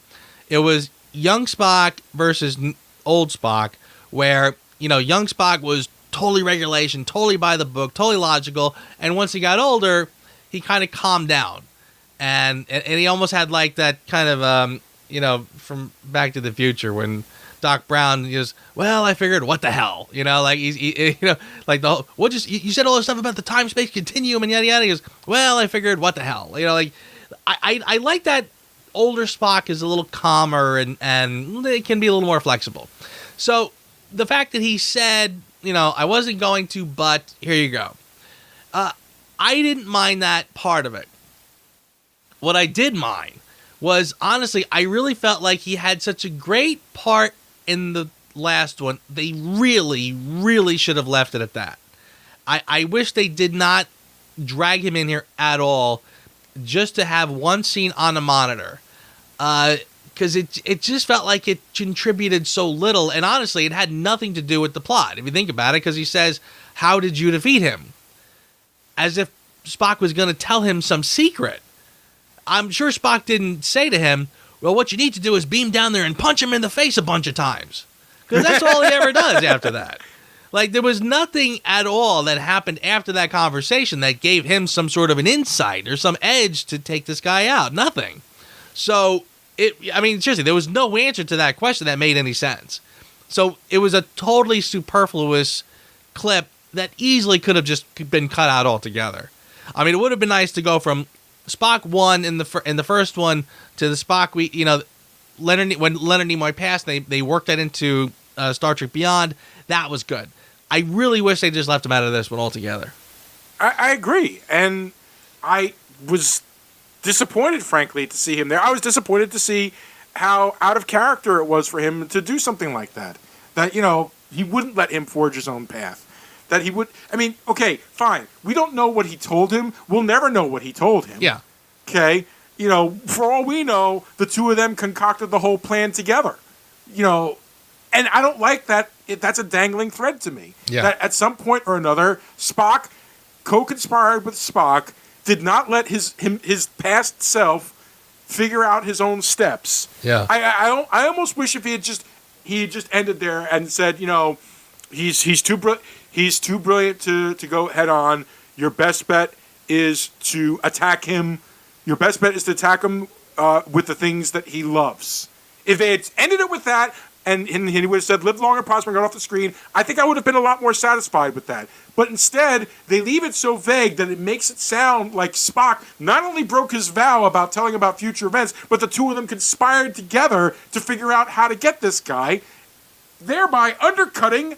It was young Spock versus old Spock, where, young Spock was totally regulation, totally by the book, totally logical. And once he got older, he kind of calmed down. And he almost had like that kind of, from Back to the Future when Doc Brown goes, well, I figured, what the hell? Like he like the whole, you said all this stuff about the time-space continuum and yada yada. He goes, well, I figured, what the hell? Like I like that older Spock is a little calmer and it can be a little more flexible. So the fact that he said, I wasn't going to, but here you go. I didn't mind that part of it. What I did mind was, honestly, I really felt like he had such a great part in the last one. They really, really should have left it at that. I wish they did not drag him in here at all just to have one scene on a monitor. Because it just felt like it contributed so little. And honestly, it had nothing to do with the plot, if you think about it, because he says, how did you defeat him? As if Spock was going to tell him some secret. I'm sure Spock didn't say to him, well, what you need to do is beam down there and punch him in the face a bunch of times. Because that's all he ever does after that. Like, there was nothing at all that happened after that conversation that gave him some sort of an insight or some edge to take this guy out. Nothing. So, seriously, there was no answer to that question that made any sense. So, it was a totally superfluous clip that easily could have just been cut out altogether. I mean, it would have been nice to go from Spock 1 in the first one to the Spock when Leonard Nimoy passed, they worked that into Star Trek Beyond. That was good. I really wish they just left him out of this one altogether. I agree, and I was disappointed, frankly, to see him there. I was disappointed to see how out of character it was for him to do something like that. That, he wouldn't let him forge his own path. That he would... okay, fine. We don't know what he told him. We'll never know what he told him. Yeah. Okay? For all we know, the two of them concocted the whole plan together. And I don't like that. That's a dangling thread to me. Yeah. That at some point or another, Spock co-conspired with Spock, did not let his past self figure out his own steps. Yeah. I almost wish if he had just ended there and said, he's too brilliant to go head on. Your best bet is to attack him. Your best bet is to attack him with the things that he loves. If they had ended it with that, and he would have said, live long and prosper and got off the screen, I think I would have been a lot more satisfied with that. But instead, they leave it so vague that it makes it sound like Spock not only broke his vow about telling about future events, but the two of them conspired together to figure out how to get this guy, thereby undercutting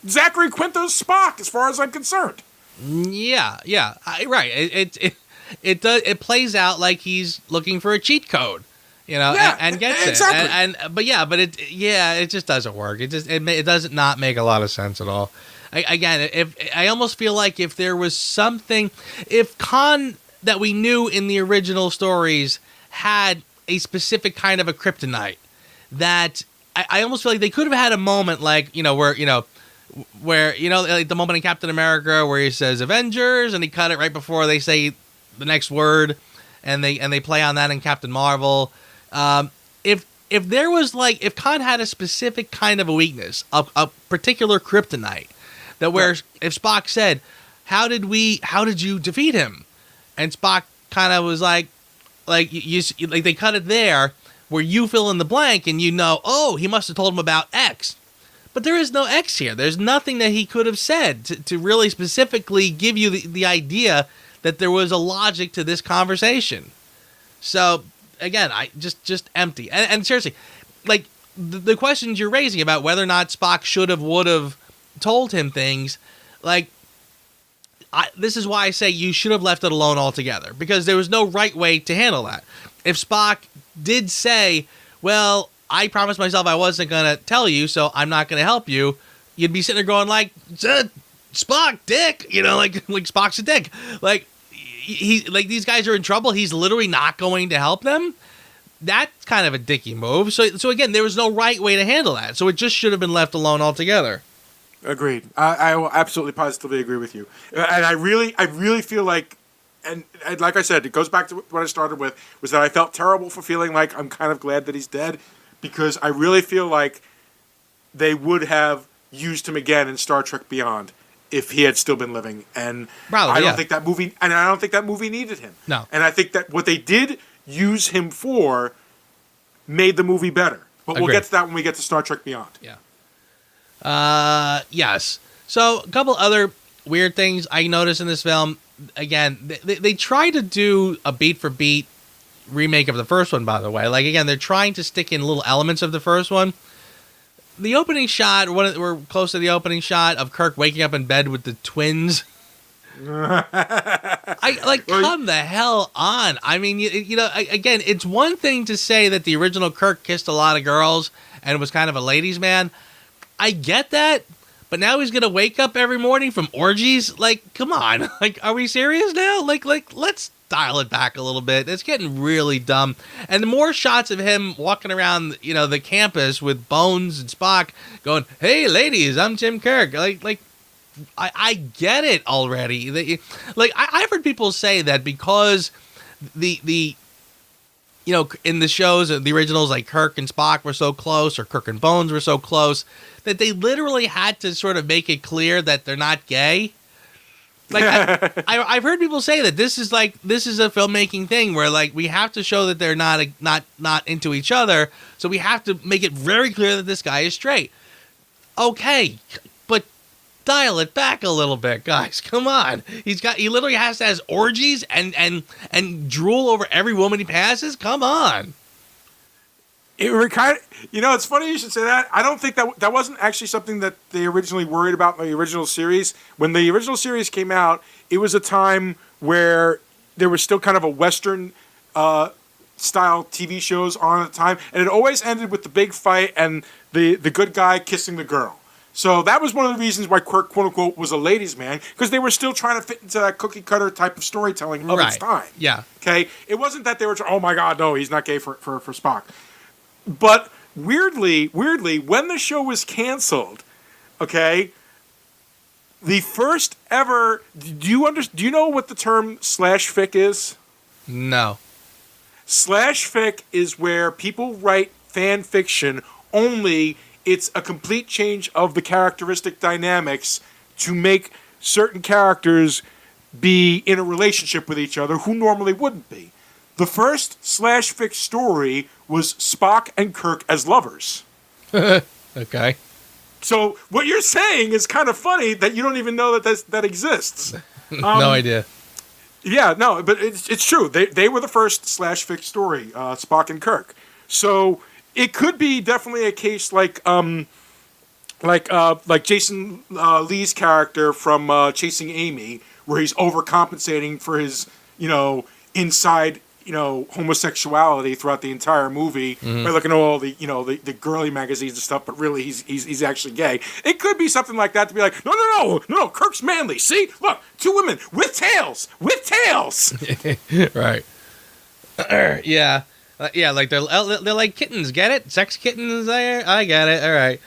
Zachary Quinto's Spock, as far as I'm concerned. Yeah, right. It plays out like he's looking for a cheat code. And gets exactly. it. It just doesn't work. It does not make a lot of sense at all. I almost feel like if there was something, if Khan that we knew in the original stories had a specific kind of a kryptonite, that I almost feel like they could have had a moment like where like the moment in Captain America where he says Avengers and he cut it right before they say the next word, and they play on that in Captain Marvel. If there was if Khan had a specific kind of a weakness, a particular kryptonite, that where if Spock said, how did you defeat him? And Spock kind of was like they cut it there where you fill in the blank and oh, he must have told him about X. But there is no X here. There's nothing that he could have said to really specifically give you the idea that there was a logic to this conversation. So, again, I just empty. And seriously, like, the questions you're raising about whether or not Spock would have told him things, like, this is why I say you should have left it alone altogether, because there was no right way to handle that. If Spock did say, well, I promised myself I wasn't going to tell you, so I'm not going to help you, you'd be sitting there going like, Spock, dick, like Spock's a dick. Like, these guys are in trouble. He's literally not going to help them. That's kind of a dicky move. So again, there was no right way to handle that. So it just should have been left alone altogether. Agreed. I will absolutely positively agree with you. And I really feel like, and like I said, it goes back to what I started with, was that I felt terrible for feeling like I'm kind of glad that he's dead, because I really feel like they would have used him again in Star Trek Beyond if he had still been living. And probably, I don't think that movie needed him. No. And I think that what they did use him for made the movie better. But we'll get to that when we get to Star Trek Beyond. Yeah. Yes. So a couple other weird things I noticed in this film. Again, they try to do a beat for beat remake of the first one, by the way. Like, again, they're trying to stick in little elements of the first one. The opening shot, we're close to the opening shot of Kirk waking up in bed with the twins. Come the hell on. I mean, again, it's one thing to say that the original Kirk kissed a lot of girls and was kind of a ladies' man. I get that, but now he's gonna wake up every morning from orgies. Like, come on. Like, are we serious now? Like, let's dial it back a little bit. It's getting really dumb. And the more shots of him walking around, the campus with Bones and Spock going, "Hey, ladies, I'm Tim Kirk." I get it already. I've heard people say that because the in the shows, the originals, like Kirk and Spock were so close, or Kirk and Bones were so close, that they literally had to sort of make it clear that they're not gay. Like, I've heard people say that this is a filmmaking thing where, like, we have to show that they're not into each other, so we have to make it very clear that this guy is straight. Okay, but dial it back a little bit, guys. Come on. He literally has to have orgies and drool over every woman he passes. Come on. It's funny you should say that. I don't think that wasn't actually something that they originally worried about in the original series. When the original series came out, it was a time where there was still kind of a Western style TV shows on at the time, and it always ended with the big fight and the good guy kissing the girl. So that was one of the reasons why Kirk, quote unquote, was a ladies' man, because they were still trying to fit into that cookie cutter type of storytelling of its time. Yeah. Okay. It wasn't that they were, oh my God, no, he's not gay for Spock. But weirdly, when the show was canceled, okay, the first ever, do you know what the term /fic is? No. /fic is where people write fan fiction, only it's a complete change of the characteristic dynamics to make certain characters be in a relationship with each other who normally wouldn't be. The first /fic story was Spock and Kirk as lovers. Okay. So what you're saying is kind of funny that you don't even know that exists. No idea. Yeah, no, but it's true. They were the first /fic story, Spock and Kirk. So it could be definitely a case like Jason Lee's character from Chasing Amy, where he's overcompensating for his inside homosexuality throughout the entire movie by looking at all the girly magazines and stuff, but really he's actually gay. It could be something like that, to be like, no, Kirk's manly. See, look, two women with tails. Right. Yeah. Yeah, like they're like kittens. Get it? Sex kittens there? I get it. All right.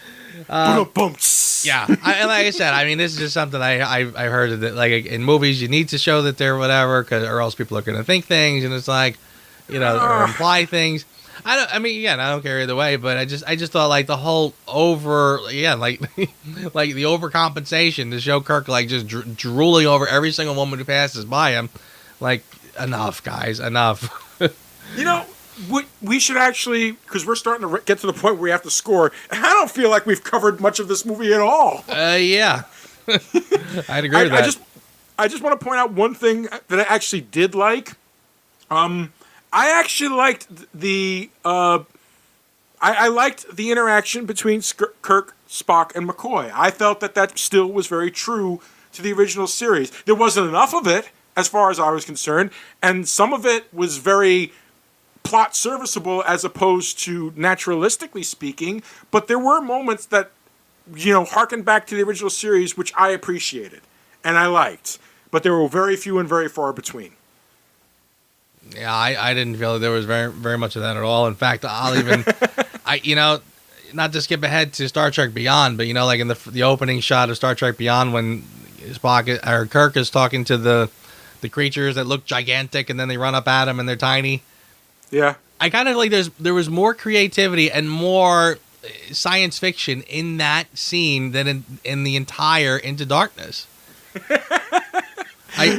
Yeah, like I said, I mean, this is just something I heard that, like, in movies you need to show that they're whatever, or else people are going to think things, and it's like, or imply things. I don't care either way, but I just thought, like, the whole like the overcompensation to show Kirk, like, just drooling over every single woman who passes by him, like, enough, guys, enough. we should actually, because we're starting to get to the point where we have to score. And I don't feel like we've covered much of this movie at all. Yeah. I'd agree with that. I just want to point out one thing that I actually did like. I actually liked I liked the interaction between Kirk, Spock, and McCoy. I felt that still was very true to the original series. There wasn't enough of it, as far as I was concerned, and some of it was very plot serviceable as opposed to naturalistically speaking, but there were moments that, harkened back to the original series, which I appreciated and I liked, but there were very few and very far between. Yeah, I didn't feel that there was very, very much of that at all. In fact, I'll even, not to skip ahead to Star Trek Beyond, but like in the opening shot of Star Trek Beyond when Kirk is talking to the creatures that look gigantic and then they run up at him and they're tiny. Yeah. I kind of like there was more creativity and more science fiction in that scene than in the entire Into Darkness.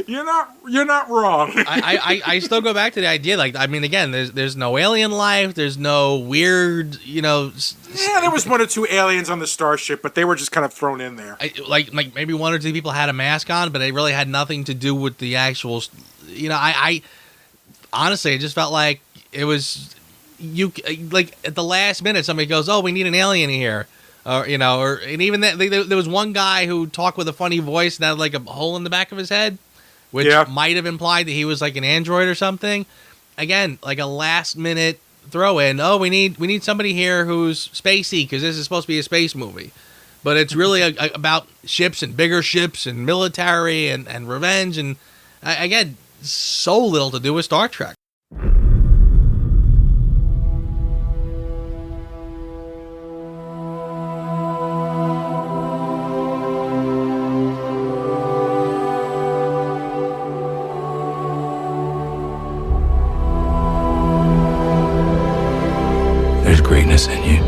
You're not wrong. I still go back to the idea, again, there's no alien life, there's no weird, Yeah, there was one or two aliens on the starship, but they were just kind of thrown in there. Like maybe one or two people had a mask on, but it really had nothing to do with the actual, I honestly, it just felt like it was, at the last minute, somebody goes, oh, we need an alien here. And even that, there was one guy who talked with a funny voice and had like a hole in the back of his head, which might have implied that he was like an android or something. Again, like a last minute throw in. Oh, we need somebody here who's spacey because this is supposed to be a space movie, but it's really about ships and bigger ships and military and revenge and again, so little to do with Star Trek. There's greatness in you,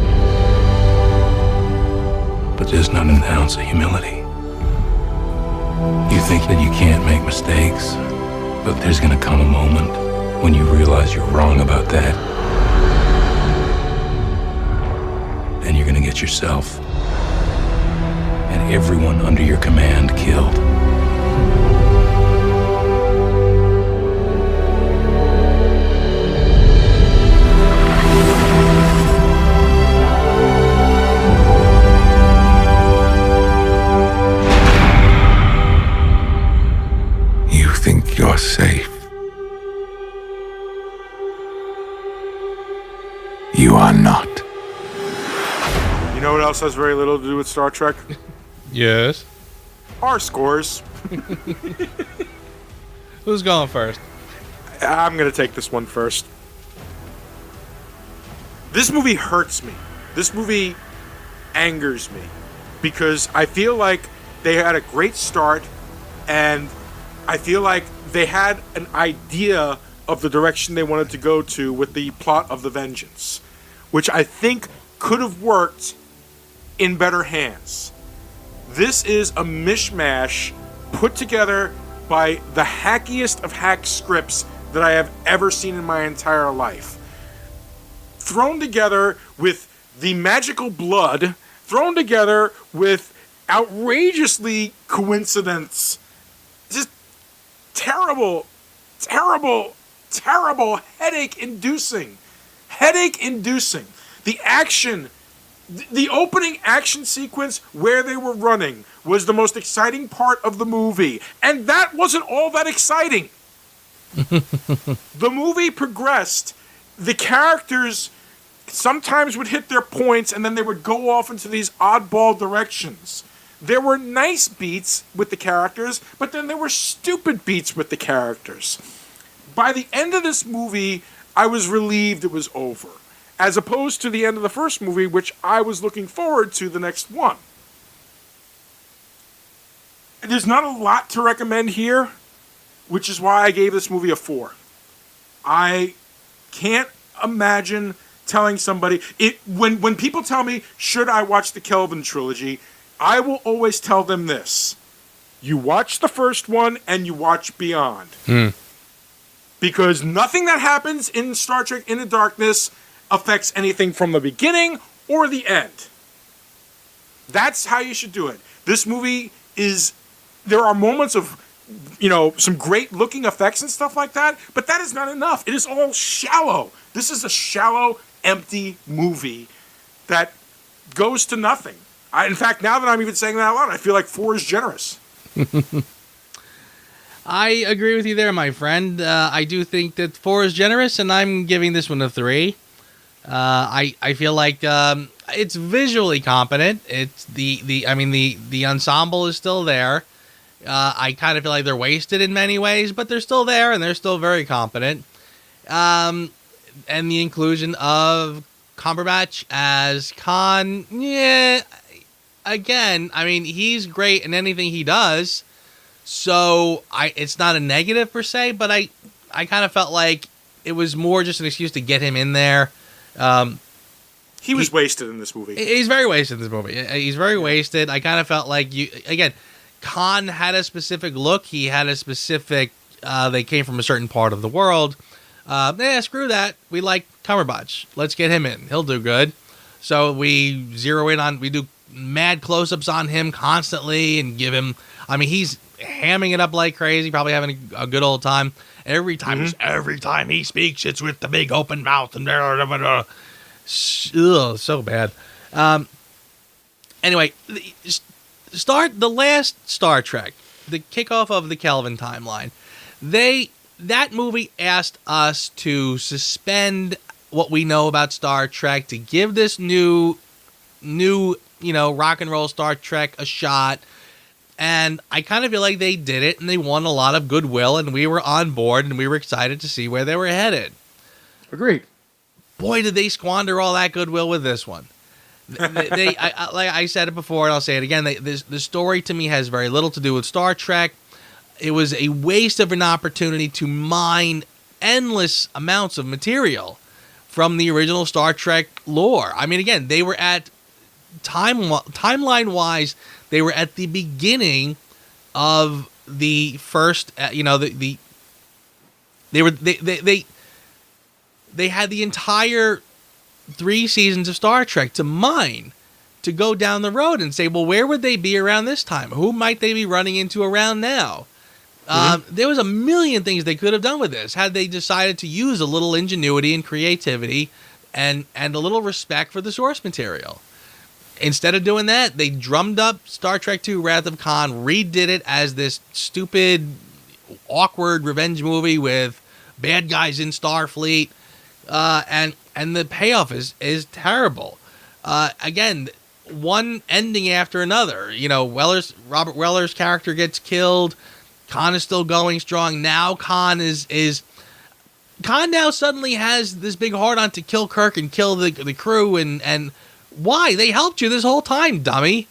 but there's not an ounce of humility. You think that you can't make mistakes, but there's gonna come a moment when you realize you're wrong about that. And you're gonna get yourself and everyone under your command killed. You think you're safe. You are not. You know what else has very little to do with Star Trek? Yes. Our scores. Who's going first? I'm going to take this one first. This movie hurts me. This movie angers me because I feel like they had a great start and I feel like they had an idea of the direction they wanted to go to with the plot of The Vengeance, which I think could have worked in better hands. This is a mishmash put together by the hackiest of hack scripts that I have ever seen in my entire life. Thrown together with the magical blood, thrown together with outrageously coincidence. Just terrible, terrible, terrible, headache-inducing. Headache-inducing. The action, the opening action sequence where they were running was the most exciting part of the movie. And that wasn't all that exciting. The movie progressed. The characters sometimes would hit their points and then they would go off into these oddball directions. There were nice beats with the characters, but then there were stupid beats with the characters. By the end of this movie, I was relieved it was over, as opposed to the end of the first movie, which I was looking forward to the next one. There's not a lot to recommend here, which is why I gave this movie a 4. I can't imagine telling somebody when people tell me, should I watch the Kelvin trilogy, I will always tell them this. You watch the first one and you watch Beyond. because nothing that happens in Star Trek Into Darkness affects anything from the beginning or the end. That's how you should do it. This movie is... There are moments of, some great looking effects and stuff like that, but that is not enough. It is all shallow. This is a shallow, empty movie that goes to nothing. In fact, now that I'm even saying that out loud, I feel like 4 is generous. I agree with you there, my friend. I do think that 4 is generous, and I'm giving this one a 3. I feel like it's visually competent. It's the ensemble is still there. I kind of feel like they're wasted in many ways, but they're still there and they're still very competent. And the inclusion of Cumberbatch as Khan, again, he's great in anything he does. So it's not a negative per se, but I kind of felt like it was more just an excuse to get him in there. He was wasted in this movie. He's very wasted in this movie. He's very wasted. I kind of felt like Khan had a specific look. He had a specific. They came from a certain part of the world. Screw that. We like Cumberbatch. Let's get him in. He'll do good. So we zero in on. We do mad close-ups on him constantly and give him. He's hamming it up like crazy. Probably having a good old time. Every time he speaks, it's with the big open mouth and ugh, so bad. Anyway, the last Star Trek, the kickoff of the Kelvin timeline. That movie asked us to suspend what we know about Star Trek, to give this new rock and roll Star Trek a shot. And I kind of feel like they did it, and they won a lot of goodwill, and we were on board, and we were excited to see where they were headed. Agreed. Boy, did they squander all that goodwill with this one. Like I said it before, and I'll say it again. The story to me has very little to do with Star Trek. It was a waste of an opportunity to mine endless amounts of material from the original Star Trek lore. Again, they were at timeline-wise, they were at the beginning of the first. They had the entire 3 seasons of Star Trek to mine, to go down the road and say, well, where would they be around this time? Who might they be running into around now? There was a million things they could have done with this had they decided to use a little ingenuity and creativity and a little respect for the source material. Instead of doing that, they drummed up Star Trek II Wrath of Khan, redid it as this stupid, awkward revenge movie with bad guys in Starfleet, and the payoff is terrible. Again, one ending after another. Robert Weller's character gets killed. Khan is still going strong. Now Khan Khan now suddenly has this big hard-on to kill Kirk and kill the crew, and why? They helped you this whole time, dummy.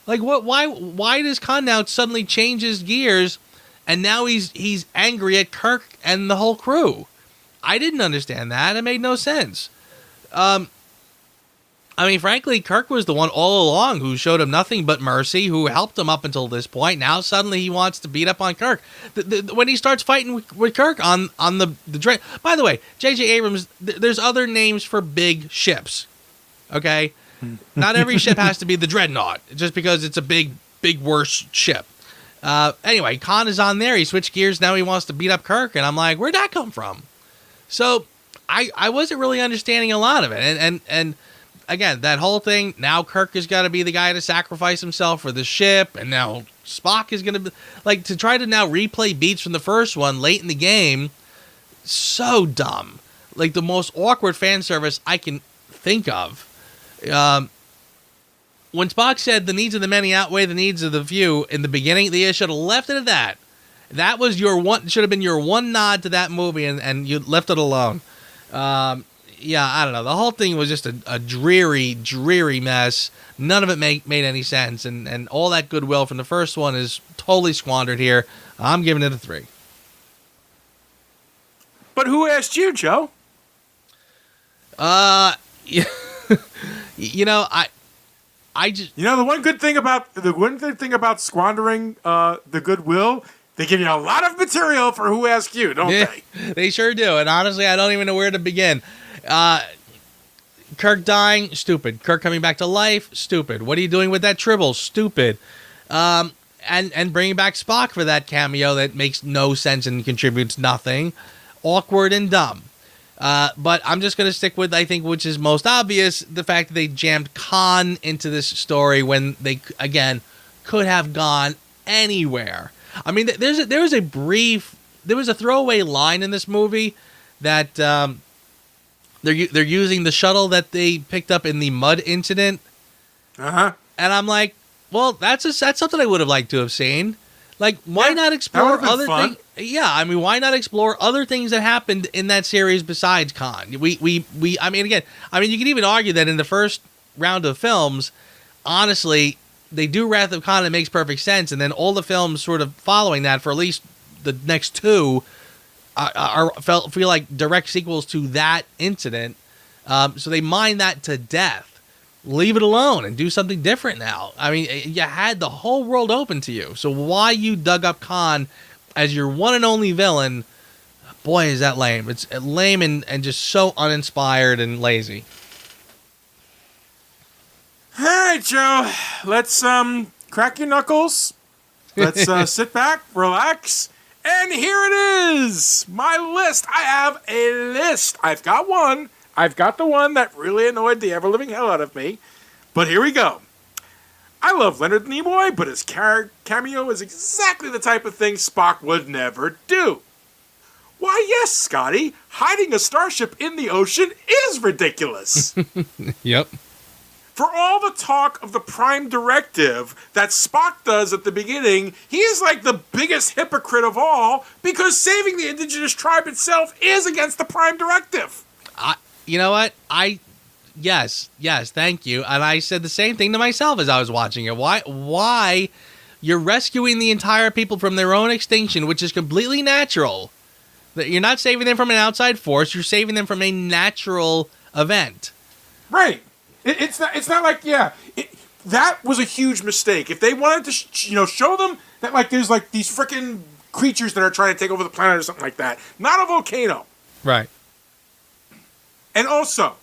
Like, what? Why does Khan now suddenly change his gears, and now he's angry at Kirk and the whole crew? I didn't understand that. It made no sense. Frankly, Kirk was the one all along who showed him nothing but mercy, who helped him up until this point. Now suddenly he wants to beat up on Kirk. When he starts fighting with Kirk on the Dread. By the way, J.J. Abrams, there's other names for big ships. Okay? Not every ship has to be the Dreadnought, just because it's a big worse ship. Anyway, Khan is on there. He switched gears. Now he wants to beat up Kirk. And I'm like, where'd that come from? So I wasn't really understanding a lot of it. And again, that whole thing, now Kirk has got to be the guy to sacrifice himself for the ship. And now Spock is going to be, like, to try to now replay beats from the first one late in the game. So dumb. Like, the most awkward fan service I can think of. When Spock said the needs of the many outweigh the needs of the few in the beginning, they should have left it at that. That was should have been your one nod to that movie, and you left it alone. I don't know. The whole thing was just a dreary, dreary mess. None of it made any sense, and all that goodwill from the first one is totally squandered here. I'm giving it a 3. But who asked you, Joe? I just... the one good thing about squandering the goodwill, They give you a lot of material for Who Asked You, don't they? They sure do. And honestly, I don't even know where to begin. Kirk dying, stupid. Kirk coming back to life, stupid. What are you doing with that Tribble? Stupid. And bringing back Spock for that cameo that makes no sense and contributes nothing. Awkward and dumb. But I'm just going to stick with, I think, which is most obvious, the fact that they jammed Khan into this story when they, again, could have gone anywhere. I mean, there was a throwaway line in this movie that they're using the shuttle that they picked up in the mud incident. And I'm like, well, that's something I would have liked to have seen. Like, why not explore other things? Yeah, I mean, why not explore other things that happened in that series besides Khan? I mean, you can even argue that in the first round of films, honestly, they do Wrath of Khan, it makes perfect sense, and then all the films sort of following that, for at least the next two, feel like direct sequels to that incident. So they mine that to death. Leave it alone and do something different now. I mean, you had the whole world open to you. So why you dug up Khan as your one and only villain? Boy, is that lame. It's lame and just so uninspired and lazy. All right, Joe. Let's crack your knuckles. Let's sit back, relax, and here it is. My list. I have a list. I've got one. I've got the one that really annoyed the ever-living hell out of me. But here we go. I love Leonard Nimoy, but his cameo is exactly the type of thing Spock would never do. Why, yes, Scotty, hiding a starship in the ocean is ridiculous. Yep. For all the talk of the Prime Directive that Spock does at the beginning, he is like the biggest hypocrite of all because saving the indigenous tribe itself is against the Prime Directive. You know what? Yes, thank you. And I said the same thing to myself as I was watching it. Why you're rescuing the entire people from their own extinction, which is completely natural. That you're not saving them from an outside force, you're saving them from a natural event. Right. It's not like, that was a huge mistake. If they wanted to show them that like there's like these freaking creatures that are trying to take over the planet or something like that, not a volcano. Right. And also,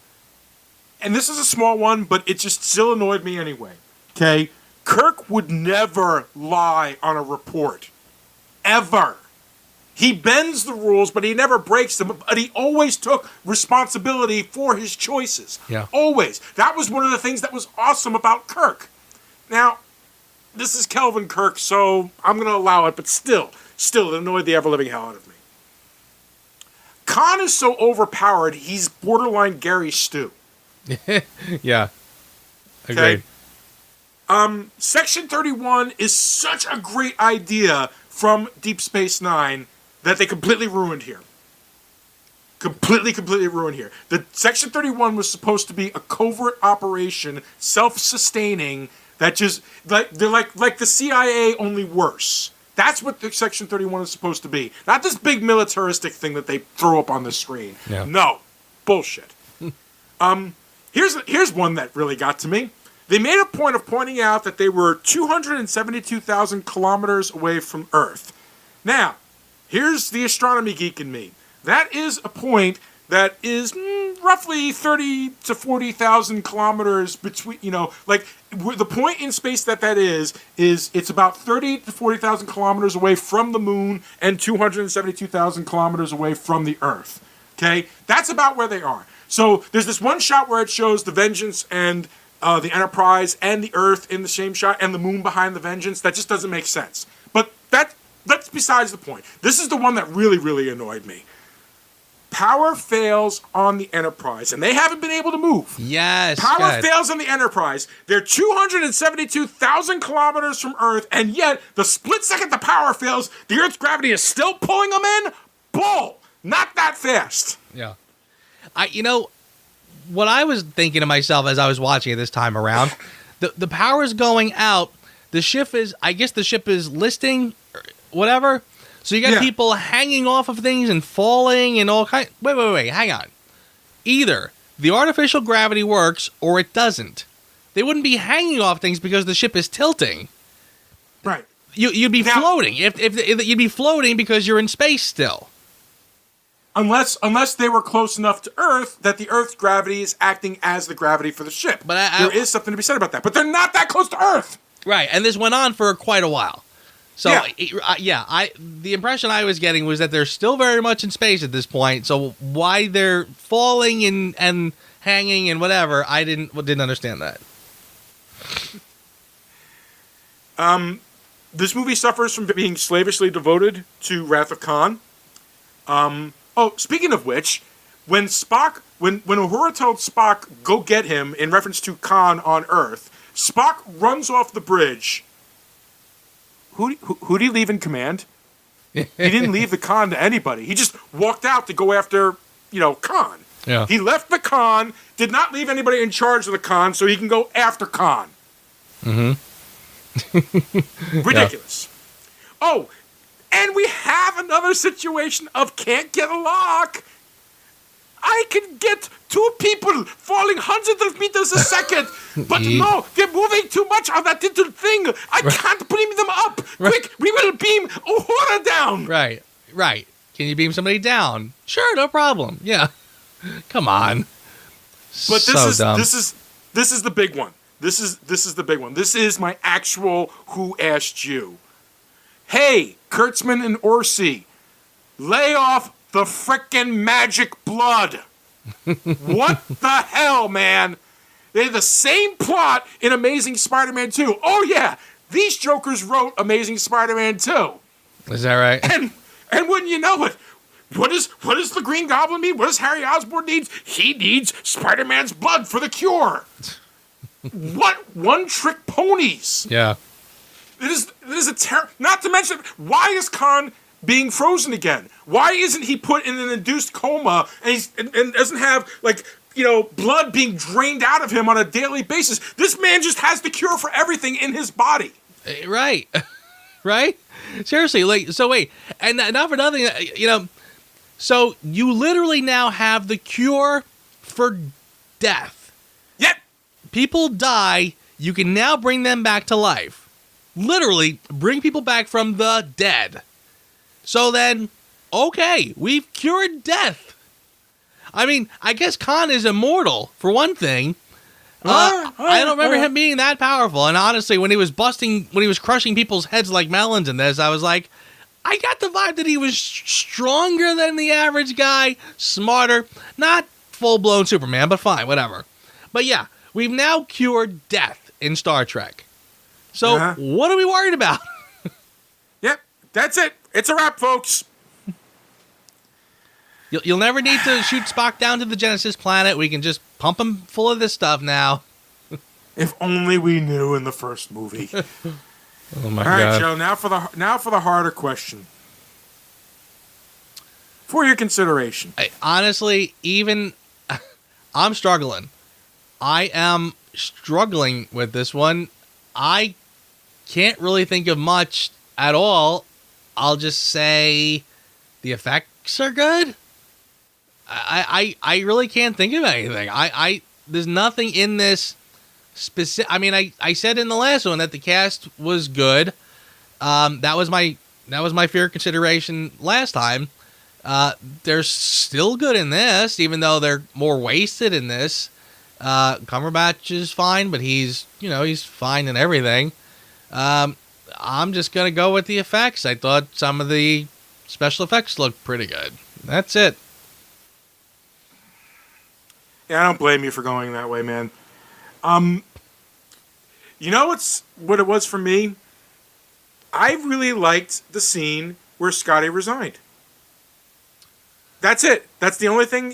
and this is a small one, but it just still annoyed me anyway, okay? Kirk would never lie on a report. Ever. He bends the rules, but he never breaks them. But he always took responsibility for his choices. Yeah. Always. That was one of the things that was awesome about Kirk. Now, this is Kelvin Kirk, so I'm going to allow it, but still, it annoyed the ever-living hell out of me. Khan is so overpowered, he's borderline Gary Stu. Yeah. Agreed. Okay? Section 31 is such a great idea from Deep Space Nine that they completely ruined here. Completely ruined here. The Section 31 was supposed to be a covert operation, self-sustaining, that just like the CIA, only worse. That's what the Section 31 is supposed to be. Not this big militaristic thing that they throw up on the screen. Yeah. No. Bullshit. Here's one that really got to me. They made a point of pointing out that they were 272,000 kilometers away from Earth. Now, here's the astronomy geek in me. That is a point that is roughly 30 to 40,000 kilometers between, the point in space that is it's about 30 to 40,000 kilometers away from the moon and 272,000 kilometers away from the Earth. Okay? That's about where they are. So there's this one shot where it shows the Vengeance and the Enterprise and the Earth in the same shot and the moon behind the Vengeance. That just doesn't make sense. But that's besides the point. This is the one that really, really annoyed me. Power fails on the Enterprise, and they haven't been able to move. Yes. Power fails on the Enterprise. They're 272,000 kilometers from Earth, and yet the split second the power fails, the Earth's gravity is still pulling them in? Bull! Not that fast. Yeah. What I was thinking to myself as I was watching it this time around, the power's going out. The ship is listing, whatever. So you got people hanging off of things and falling and all kind. Wait, hang on. Either the artificial gravity works or it doesn't. They wouldn't be hanging off things because the ship is tilting. Right. you'd be floating. If you'd be floating because you're in space still. Unless they were close enough to Earth that the Earth's gravity is acting as the gravity for the ship. But there is something to be said about that. But they're not that close to Earth. Right, and this went on for quite a while. So, yeah. The impression I was getting was that they're still very much in space at this point. So why they're falling and hanging and whatever, I didn't understand that. This movie suffers from being slavishly devoted to Wrath of Khan. Speaking of which, when Uhura told Spock, go get him, in reference to Khan on Earth, Spock runs off the bridge. Who'd he leave in command? He didn't leave the Khan to anybody. He just walked out to go after, Khan. Yeah. He left the Khan, did not leave anybody in charge of the Khan, so he can go after Khan. Mm-hmm. Ridiculous. Yeah. Oh, and we have another situation of can't get a lock. I can get two people falling hundreds of meters a second, but no, they're moving too much on that little thing. I can't beam them up. Quick, we will beam Uhura down. Right. Can you beam somebody down? Sure, no problem. Yeah. Come on. But dumb. this is the big one. This is the big one. This is my actual Who Asked You. Hey, Kurtzman and Orsi, lay off the frickin' magic blood. What the hell, man? They had the same plot in Amazing Spider-Man 2. Oh yeah, these jokers wrote Amazing Spider-Man 2. Is that right? And wouldn't you know it, what does the Green Goblin need? What does Harry Osborn need? He needs Spider-Man's blood for the cure. What one-trick ponies? Yeah. It is a terror. Not to mention, why is Khan being frozen again? Why isn't he put in an induced coma and doesn't have blood being drained out of him on a daily basis? This man just has the cure for everything in his body. Right. Right? Seriously, so wait, and not for nothing, so you literally now have the cure for death. Yep. People die, you can now bring them back to life. Literally bring people back from the dead. So then, okay, we've cured death. I mean, I guess Khan is immortal, for one thing. I don't remember him being that powerful. And honestly, when he was crushing people's heads like melons in this, I was like, I got the vibe that he was stronger than the average guy, smarter, not full-blown Superman, but fine, whatever. But yeah, we've now cured death in Star Trek. So what are we worried about? Yep, that's it. It's a wrap, folks. You'll never need to shoot Spock down to the Genesis planet. We can just pump him full of this stuff now. If only we knew in the first movie. Oh my God! All right, God. Joe. Now for the harder question. For your consideration. Honestly, I'm struggling. I am struggling with this one. I can't really think of much at all. I'll just say the effects are good. I really can't think of anything. There's nothing in this specific. I mean, I said in the last one that the cast was good. That was my fair consideration last time. They're still good in this, even though they're more wasted in this. Cumberbatch is fine, but he's fine in everything. I'm just gonna go with the effects. I thought some of the special effects looked pretty good. That's it. Yeah, I don't blame you for going that way, man. You know what it was for me? I really liked the scene where Scotty resigned. That's it. That's the only thing,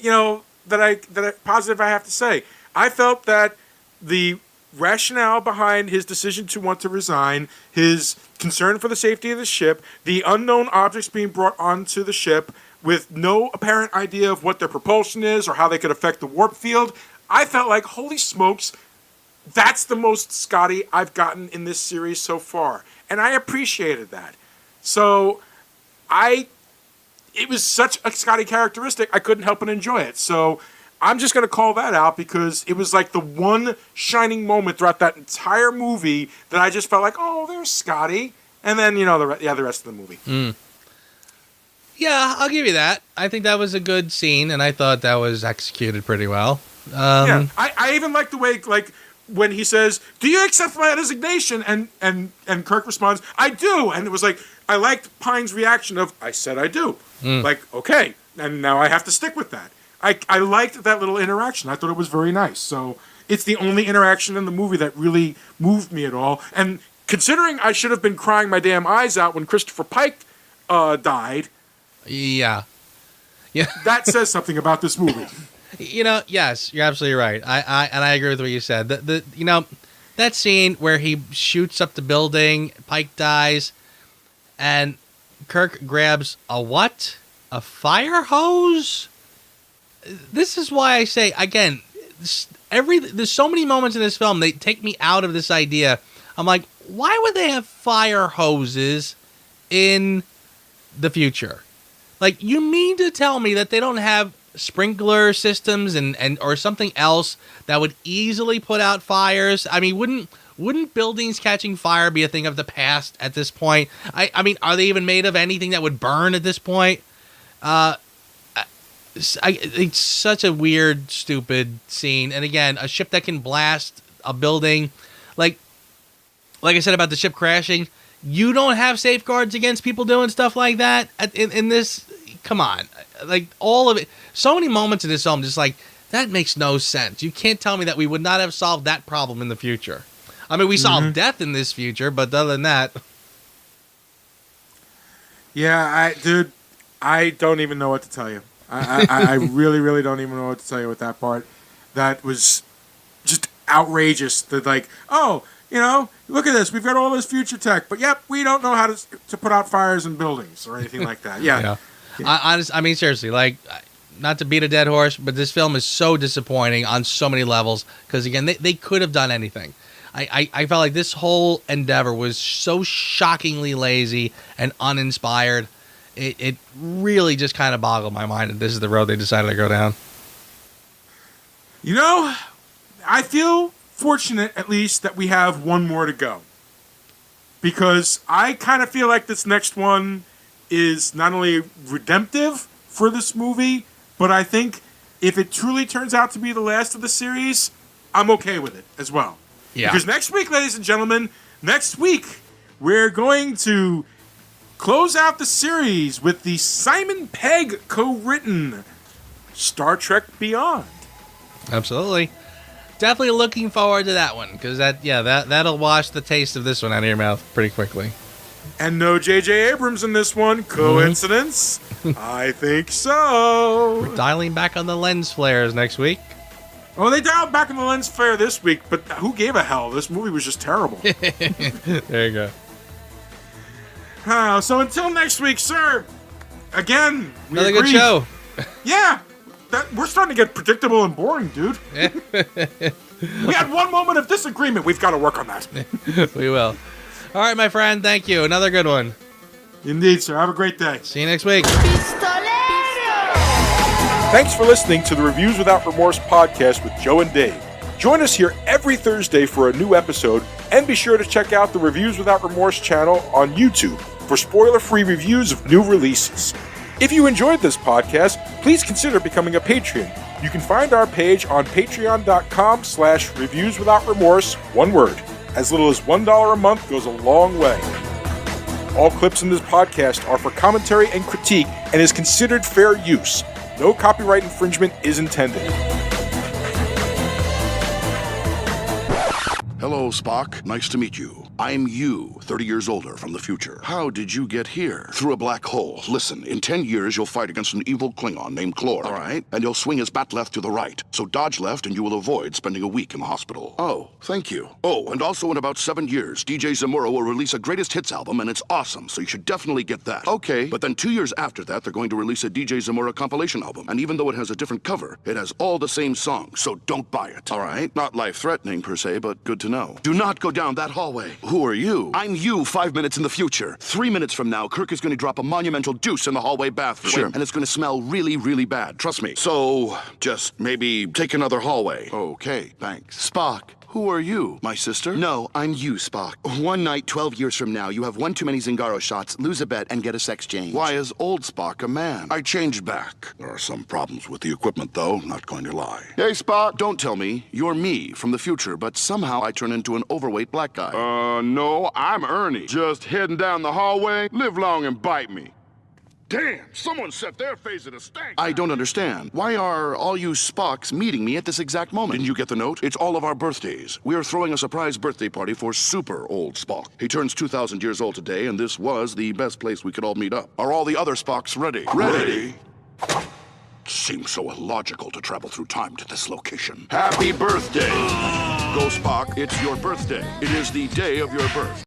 that I positive I have to say. I felt that the rationale behind his decision to want to resign, his concern for the safety of the ship, the unknown objects being brought onto the ship with no apparent idea of what their propulsion is or how they could affect the warp field, I felt like, holy smokes, that's the most Scotty I've gotten in this series so far. And I appreciated that. So it was such a Scotty characteristic, I couldn't help but enjoy it. So I'm just going to call that out because it was like the one shining moment throughout that entire movie that I just felt like, oh, there's Scotty. And then, the rest of the movie. Yeah, I'll give you that. I think that was a good scene, and I thought that was executed pretty well. Yeah, I even like the way, like, when he says, "Do you accept my resignation?" And Kirk responds, "I do." And it was like, I liked Pine's reaction of, "I said I do." Like, okay, and now I have to stick with that. I liked that little interaction. I thought it was very nice. So it's the only interaction in the movie that really moved me at all. And considering I should have been crying my damn eyes out when Christopher Pike died, yeah, that says something about this movie. Yes, you're absolutely right. I agree with what you said. That scene where he shoots up the building, Pike dies, and Kirk grabs a what? A fire hose? This is why I say, again, there's so many moments in this film, they take me out of this idea. I'm like, why would they have fire hoses in the future? Like, you mean to tell me that they don't have sprinkler systems and or something else that would easily put out fires? I mean, wouldn't buildings catching fire be a thing of the past at this point? I mean, are they even made of anything that would burn at this point? It's such a weird, stupid scene. And again, a ship that can blast a building, like I said about the ship crashing, you don't have safeguards against people doing stuff like that in this. Come on, like all of it. So many moments in this film, just like that makes no sense. You can't tell me that we would not have solved that problem in the future. I mean, we solved death in this future, but other than that, yeah, I don't even know what to tell you. I really, really don't even know what to tell you with that part. That was just outrageous. That like, oh, look at this. We've got all this future tech, but yep, we don't know how to put out fires in buildings or anything like that. Yeah. I mean, seriously, like, not to beat a dead horse, but this film is so disappointing on so many levels. Because again, they could have done anything. I felt like this whole endeavor was so shockingly lazy and uninspired. It really just kind of boggled my mind that this is the road they decided to go down. I feel fortunate at least that we have one more to go. Because I kind of feel like this next one is not only redemptive for this movie, but I think if it truly turns out to be the last of the series, I'm okay with it as well. Yeah. Because next week, ladies and gentlemen, we're going to close out the series with the Simon Pegg co-written Star Trek Beyond. Absolutely. Definitely looking forward to that one, because that'll wash the taste of this one out of your mouth pretty quickly. And no J.J. Abrams in this one. Coincidence? I think so. We're dialing back on the lens flares next week. Oh, they dialed back on the lens flare this week, but who gave a hell? This movie was just terrible. There you go. So until next week, sir. Again, another good show. Yeah. We're starting to get predictable and boring, dude. We had one moment of disagreement. We've got to work on that. We will. All right, my friend. Thank you. Another good one. Indeed, sir. Have a great day. See you next week. Thanks for listening to the Reviews Without Remorse podcast with Joe and Dave. Join us here every Thursday for a new episode, and be sure to check out the Reviews Without Remorse channel on YouTube for spoiler-free reviews of new releases. If you enjoyed this podcast, please consider becoming a Patreon. You can find our page on patreon.com/reviewswithoutremorse, one word. As little as $1 a month goes a long way. All clips in this podcast are for commentary and critique and is considered fair use. No copyright infringement is intended. Hello, Spock. Nice to meet you. I'm you, 30 years older from the future. How did you get here? Through a black hole. Listen, in 10 years, you'll fight against an evil Klingon named Chlor. All right. And you'll swing his bat left to the right. So dodge left and you will avoid spending a week in the hospital. Oh, thank you. Oh, and also in about 7 years, DJ Zamora will release a greatest hits album, and it's awesome, so you should definitely get that. Okay. But then 2 years after that, they're going to release a DJ Zamora compilation album. And even though it has a different cover, it has all the same songs, so don't buy it. All right. Not life-threatening per se, but good to know. Do not go down that hallway. Who are you? I'm you 5 minutes in the future. 3 minutes from now, Kirk is going to drop a monumental deuce in the hallway bathroom. Sure. And it's going to smell really, really bad. Trust me. So, just maybe take another hallway. Okay, thanks. Spock, Who are you? My sister? No, I'm you, Spock. One night, 12 years from now, you have one too many Zingaro shots, lose a bet, and get a sex change. Why is old Spock a man? I changed back. There are some problems with the equipment, though, not going to lie. Hey, Spock! Don't tell me. You're me from the future, but somehow I turn into an overweight black guy. No, I'm Ernie. Just heading down the hallway. Live long and bite me. Damn, someone set their face at a stank. I don't understand. Why are all you Spocks meeting me at this exact moment? Didn't you get the note? It's all of our birthdays. We are throwing a surprise birthday party for super old Spock. He turns 2,000 years old today, and this was the best place we could all meet up. Are all the other Spocks ready? Ready? Seems so illogical to travel through time to this location. Happy birthday! Go, Spock. It's your birthday. It is the day of your birth.